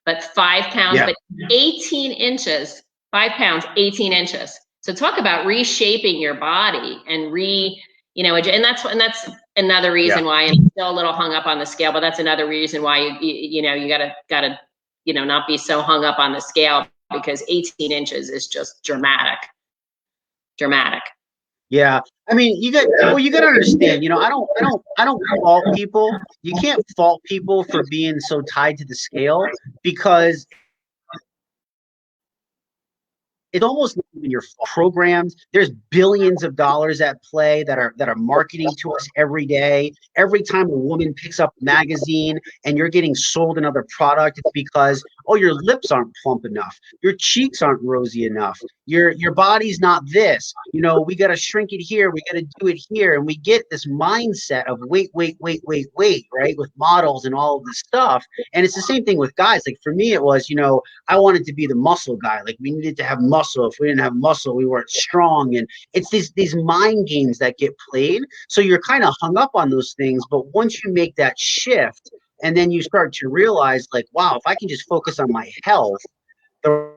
But 5 pounds, but 18 inches, 5 pounds, 18 inches. So talk about reshaping your body and and that's another reason why I'm still a little hung up on the scale, but that's another reason why you gotta not be so hung up on the scale, because 18 inches is just dramatic. Yeah. I mean, you got to understand, I don't fault people. You can't fault people for being so tied to the scale, because it's almost not even your programs. There's billions of dollars at play that are marketing to us every day. Every time a woman picks up a magazine and you're getting sold another product, it's because, oh, your lips aren't plump enough, your cheeks aren't rosy enough, your body's not this. We got to shrink it here, we got to do it here, and we get this mindset of wait, right, with models and all of this stuff. And it's the same thing with guys. Like, for me, it was, I wanted to be the muscle guy. Like, we needed to have muscle. If we didn't have muscle, we weren't strong. And it's these mind games that get played. So you're kind of hung up on those things. But once you make that shift, and then you start to realize, like, wow, if I can just focus on my health, the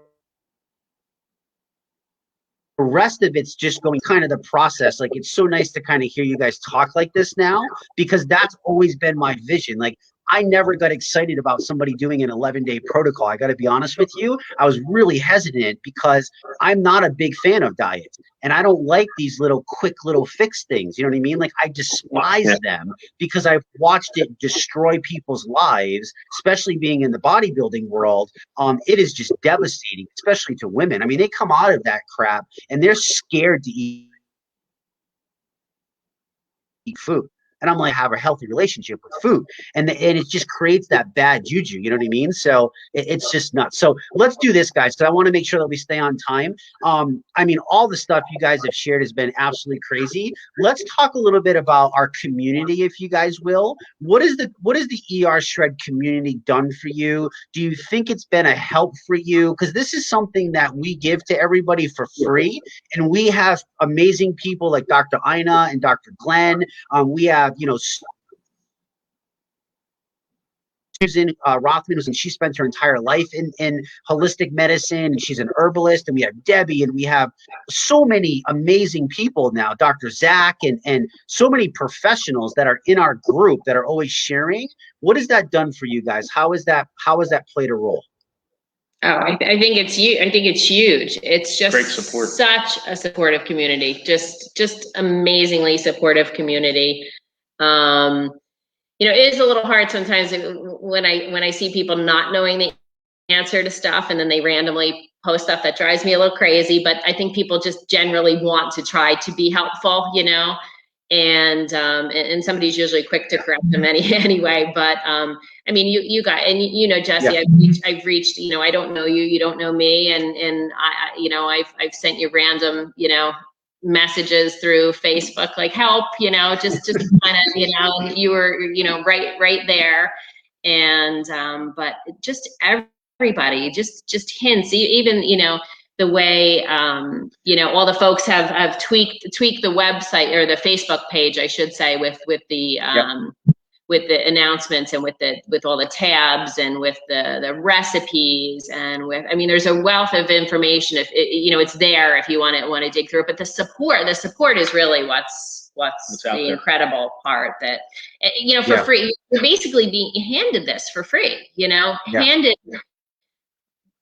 rest of it's just going kind of the process. Like, it's so nice to kind of hear you guys talk like this now, because that's always been my vision. Like, I never got excited about somebody doing an 11-day protocol. I got to be honest with you. I was really hesitant because I'm not a big fan of diets, and I don't like these little quick little fix things. You know what I mean? Like, I despise them because I've watched it destroy people's lives, especially being in the bodybuilding world. It is just devastating, especially to women. I mean, they come out of that crap and they're scared to eat food. And I'm like, have a healthy relationship with food. And it just creates that bad juju. You know what I mean? So it's just nuts. So let's do this, guys, because I want to make sure that we stay on time. I mean, all the stuff you guys have shared has been absolutely crazy. Let's talk a little bit about our community, if you guys will. What is the ER Shred community done for you? Do you think it's been a help for you? Because this is something that we give to everybody for free. And we have amazing people like Dr. Ina and Dr. Glenn. We have, Susan Rothman, and she spent her entire life in holistic medicine, and she's an herbalist. And we have Debbie, and we have so many amazing people now, Dr. Zach, and so many professionals that are in our group that are always sharing. What has that done for you guys? How has that played a role? Oh, I think it's huge. I think it's huge. It's just great support. Such a supportive community. Just amazingly supportive community. It is a little hard sometimes when I see people not knowing the answer to stuff, and then they randomly post stuff that drives me a little crazy. But I think people just generally want to try to be helpful, and somebody's usually quick to correct them anyway. But I mean, you got, and Jesse, yeah. I've reached, I don't know you, you don't know me, and I've sent you random, messages through Facebook, like help, just kind of, you were, right there. And, but just everybody, just hints, even, the way, all the folks have tweaked the website, or the Facebook page, I should say, with the, with the announcements, and with all the tabs, and with the recipes, and I mean, there's a wealth of information. If it's there if you want to dig through it. But the support is really what's the incredible part, that for free. You're basically being handed this for free. Handed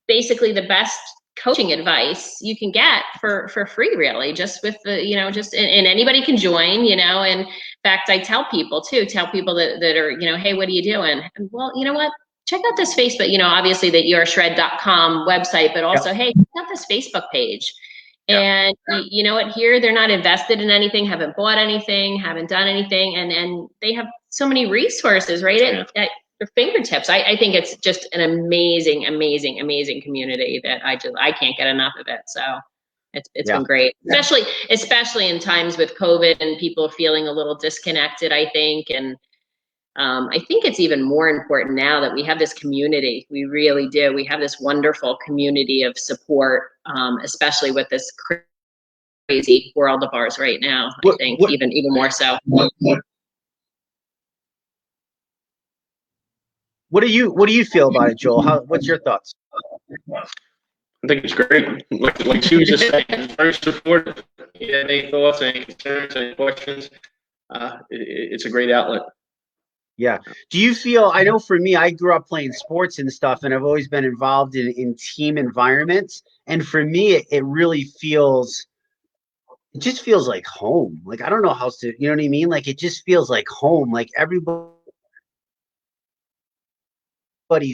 basically the best coaching advice you can get for free, really, just with the, and anybody can join, and in fact, I tell people that are, hey, what are you doing? And, well, you know what? Check out this Facebook, obviously the ershred.com website, but also, hey, check out this Facebook page. And you know what, here, they're not invested in anything, haven't bought anything, haven't done anything. And they have so many resources right at their fingertips. I think it's just an amazing community that I can't get enough of it. So it's been great, especially in times with COVID and people feeling a little disconnected, I think. And I think it's even more important now that we have this community. We really do. We have this wonderful community of support, especially with this crazy world of ours right now. I think even more so. What do you feel about it, Joel? What's your thoughts? I think it's great. Like she was just saying, it's very supportive. Yeah, any thoughts, any concerns, any questions? It's a great outlet. Yeah. Do you feel, I know for me, I grew up playing sports and stuff, and I've always been involved in team environments. And for me, it really just feels like home. Like, I don't know how to, you know what I mean? Like, it just feels like home. Like, everybody's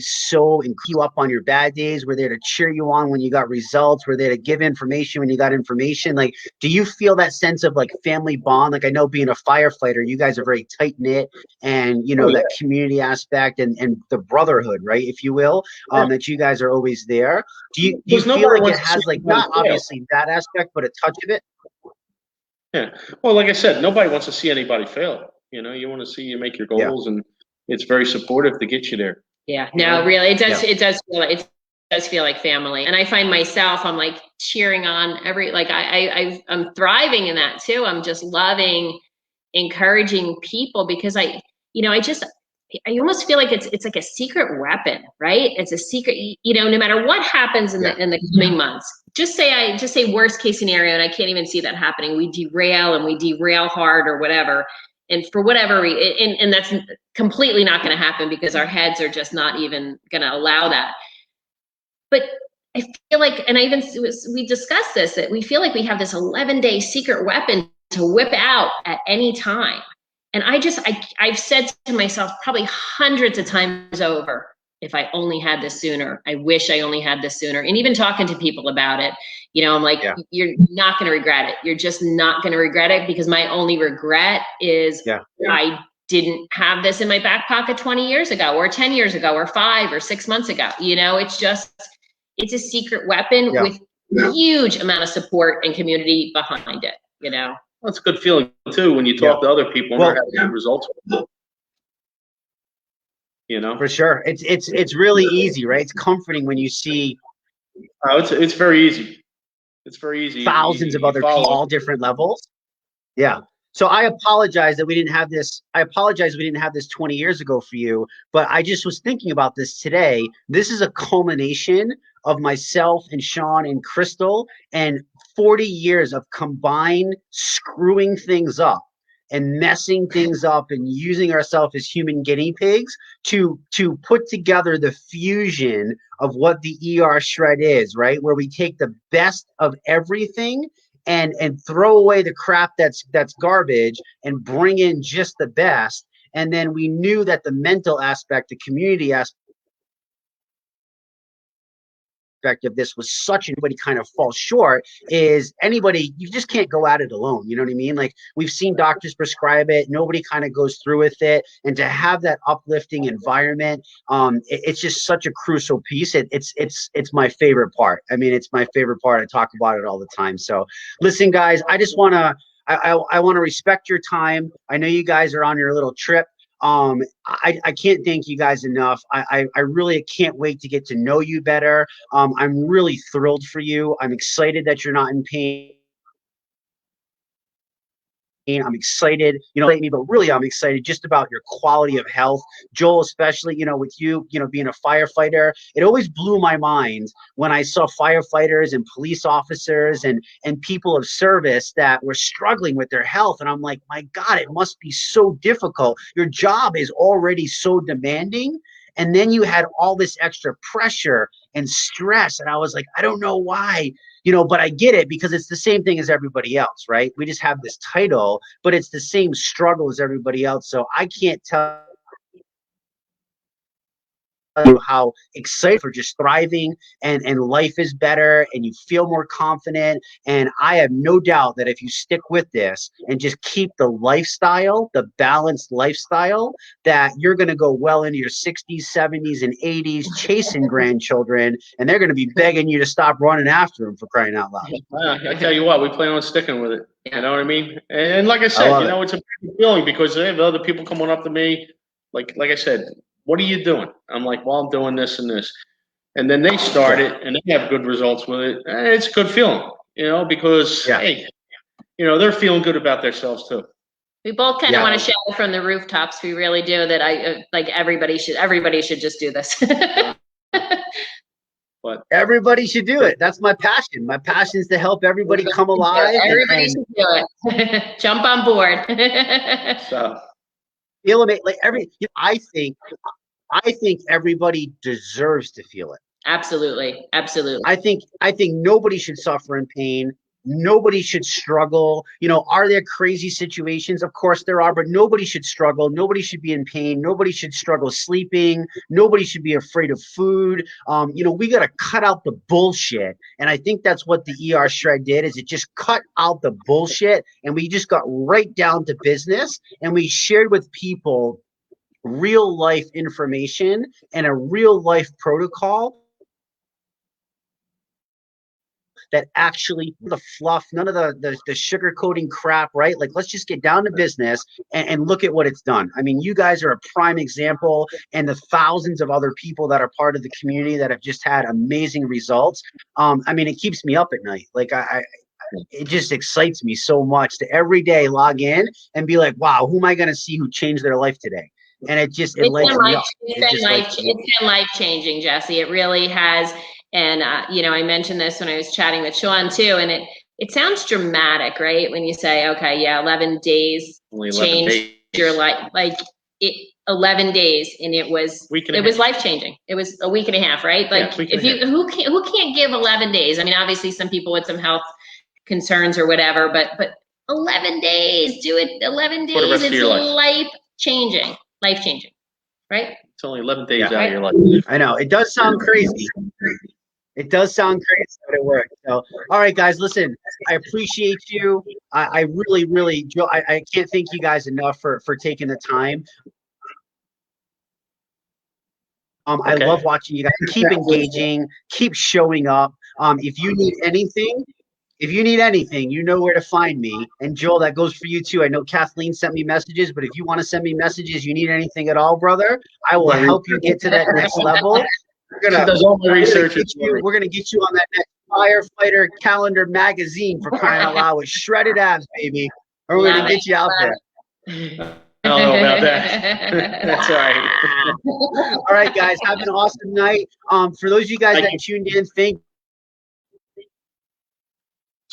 so you up on your bad days. We're there to cheer you on when you got results. We're there to give information when you got information. Like, do you feel that sense of like family bond? Like, I know being a firefighter, you guys are very tight knit, and that community aspect and the brotherhood, right, if you will, that you guys are always there. Do you feel like it has like not obviously that aspect, but a touch of it? Yeah. Well, like I said, nobody wants to see anybody fail. You want to see you make your goals, and it's very supportive to get you there. Yeah, no, really, it does feel like family. And I find myself, I'm like cheering on I'm thriving in that too. I'm just loving encouraging people, because I almost feel like it's like a secret weapon, right? It's a secret, no matter what happens in the coming months. Just say worst case scenario, and I can't even see that happening. We derail hard or whatever. And for whatever reason, and that's completely not going to happen because our heads are just not even going to allow that. But I feel like, and we discussed this, that we feel like we have this 11-day secret weapon to whip out at any time. And I've said to myself probably hundreds of times over, if I only had this sooner, I wish I only had this sooner. And even talking to people about it, I'm like, you're not going to regret it. You're just not going to regret it, because my only regret is I didn't have this in my back pocket 20 years ago or 10 years ago or 5 or 6 months ago. It's a secret weapon with huge amount of support and community behind it, Well, it's a good feeling too when you talk to other people and they're having good results with it. For sure. It's really easy, right? It's comforting when you see it's very easy. It's very easy. Thousands of other people, all different levels. Yeah. So I apologize that we didn't have this. I apologize we didn't have this 20 years ago for you, but I just was thinking about this today. This is a culmination of myself and Sean and Crystal and 40 years of combined screwing things up and messing things up and using ourselves as human guinea pigs to put together the fusion of what the ER shred is, right? Where we take the best of everything and throw away the crap that's garbage and bring in just the best. And then we knew that the mental aspect, the community aspect of this was such, anybody kind of falls short, is anybody, you just can't go at it alone. You know what I mean? Like, we've seen doctors prescribe it, nobody kind of goes through with it, and to have that uplifting environment, it's just such a crucial piece. It's my favorite part. I mean, it's my favorite part. I talk about it all the time. So listen, guys, I just want to I want to respect your time. I know you guys are on your little trip. I can't thank you guys enough. I really can't wait to get to know you better. I'm really thrilled for you. I'm excited that you're not in pain. I'm excited, but really I'm excited just about your quality of health. Joel, especially, with you, being a firefighter, it always blew my mind when I saw firefighters and police officers and people of service that were struggling with their health. And I'm like, my God, it must be so difficult. Your job is already so demanding. And then you had all this extra pressure and stress. And I was like, I don't know why. But I get it, because it's the same thing as everybody else, right? We just have this title, but it's the same struggle as everybody else. So I can't tell you how excited for just thriving and life is better and you feel more confident. And I have no doubt that if you stick with this and just keep the lifestyle, the balanced lifestyle, that you're going to go well into your 60s, 70s, and 80s chasing grandchildren, and they're going to be begging you to stop running after them, for crying out loud. I tell you what, we plan on sticking with it. You know what I mean? And like I said, it's a feeling, because I have other people coming up to me, like I said, what are you doing? I'm like, well, I'm doing this and this. And then they start it and they have good results with it. It's a good feeling, because, hey, they're feeling good about themselves too. We both kind of want to shout from the rooftops. We really do. That everybody should just do this. But everybody should do it. That's my passion. My passion is to help everybody come alive. Everybody should do it. Jump on board. So. Feel it, I think everybody deserves to feel it. Absolutely. I think nobody should suffer in pain. Nobody should struggle. Are there crazy situations? Of course there are, but nobody should struggle. Nobody should be in pain. Nobody should struggle sleeping. Nobody should be afraid of food. We got to cut out the bullshit. And I think that's what the ER Shred did, is it just cut out the bullshit. And we just got right down to business, and we shared with people real life information and a real life protocol that actually, the fluff, none of the sugar coating crap, right? Like, let's just get down to business and look at what it's done. I mean, you guys are a prime example, and the thousands of other people that are part of the community that have just had amazing results. I mean, it keeps me up at night. Like, it just excites me so much to every day log in and be like, wow, who am I going to see who changed their life today? And it lights me up. It's been life changing, Jesse. It really has. And, I mentioned this when I was chatting with Sean too, and it sounds dramatic, right? When you say, okay, 11 days only 11 days. your life. Like 11 days, and it was life changing. It was a week and a half, right? Like who can't give 11 days? I mean, obviously some people with some health concerns or whatever, but 11 days, do it 11 days. It's life changing, right? It's only 11 days out of your life. I know it does sound crazy. It does sound crazy, but it works. So, all right, guys, listen, I appreciate you. I really, really, I can't thank you guys enough for taking the time. I love watching you guys. Keep engaging, keep showing up. If you need anything, you know where to find me. And Joel, that goes for you too. I know Kathleen sent me messages, but if you want to send me messages, you need anything at all, brother, I will help you get to that next level. We're gonna get you on that next Firefighter Calendar magazine, for crying out loud, with shredded abs, baby. Or we're gonna get you out there. I don't know about that. That's all right. All right, guys, have an awesome night. For those of you guys that tuned in, thank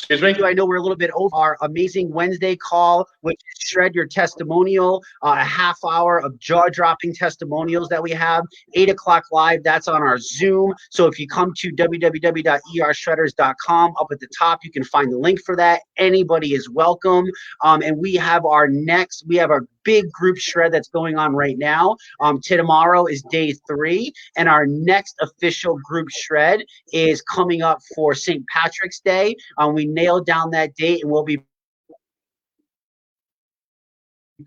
Excuse me? I know we're a little bit over our amazing Wednesday call, which is Shred Your Testimonial, a half hour of jaw-dropping testimonials that we have, 8 o'clock live. That's on our Zoom. So if you come to www.ershredders.com, up at the top, you can find the link for that. Anybody is welcome. And we have our big group shred that's going on right now. Tomorrow is day 3, and our next official group shred is coming up for St. Patrick's Day. We nailed down that date, and we'll be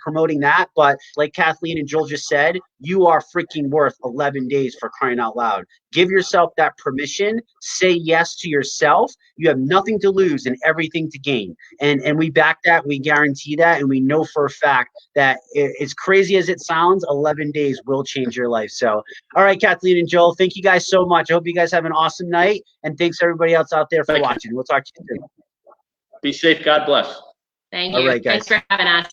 promoting that. But like Kathleen and Joel just said, you are freaking worth 11 days, for crying out loud. Give yourself that permission. Say yes to yourself. You have nothing to lose and everything to gain. And we back that. We guarantee that. And we know for a fact that, as crazy as it sounds, 11 days will change your life. So, all right, Kathleen and Joel, thank you guys so much. I hope you guys have an awesome night. And thanks everybody else out there for watching. We'll talk to you soon. Be safe. God bless. Thank you. All right, guys. Thanks for having us.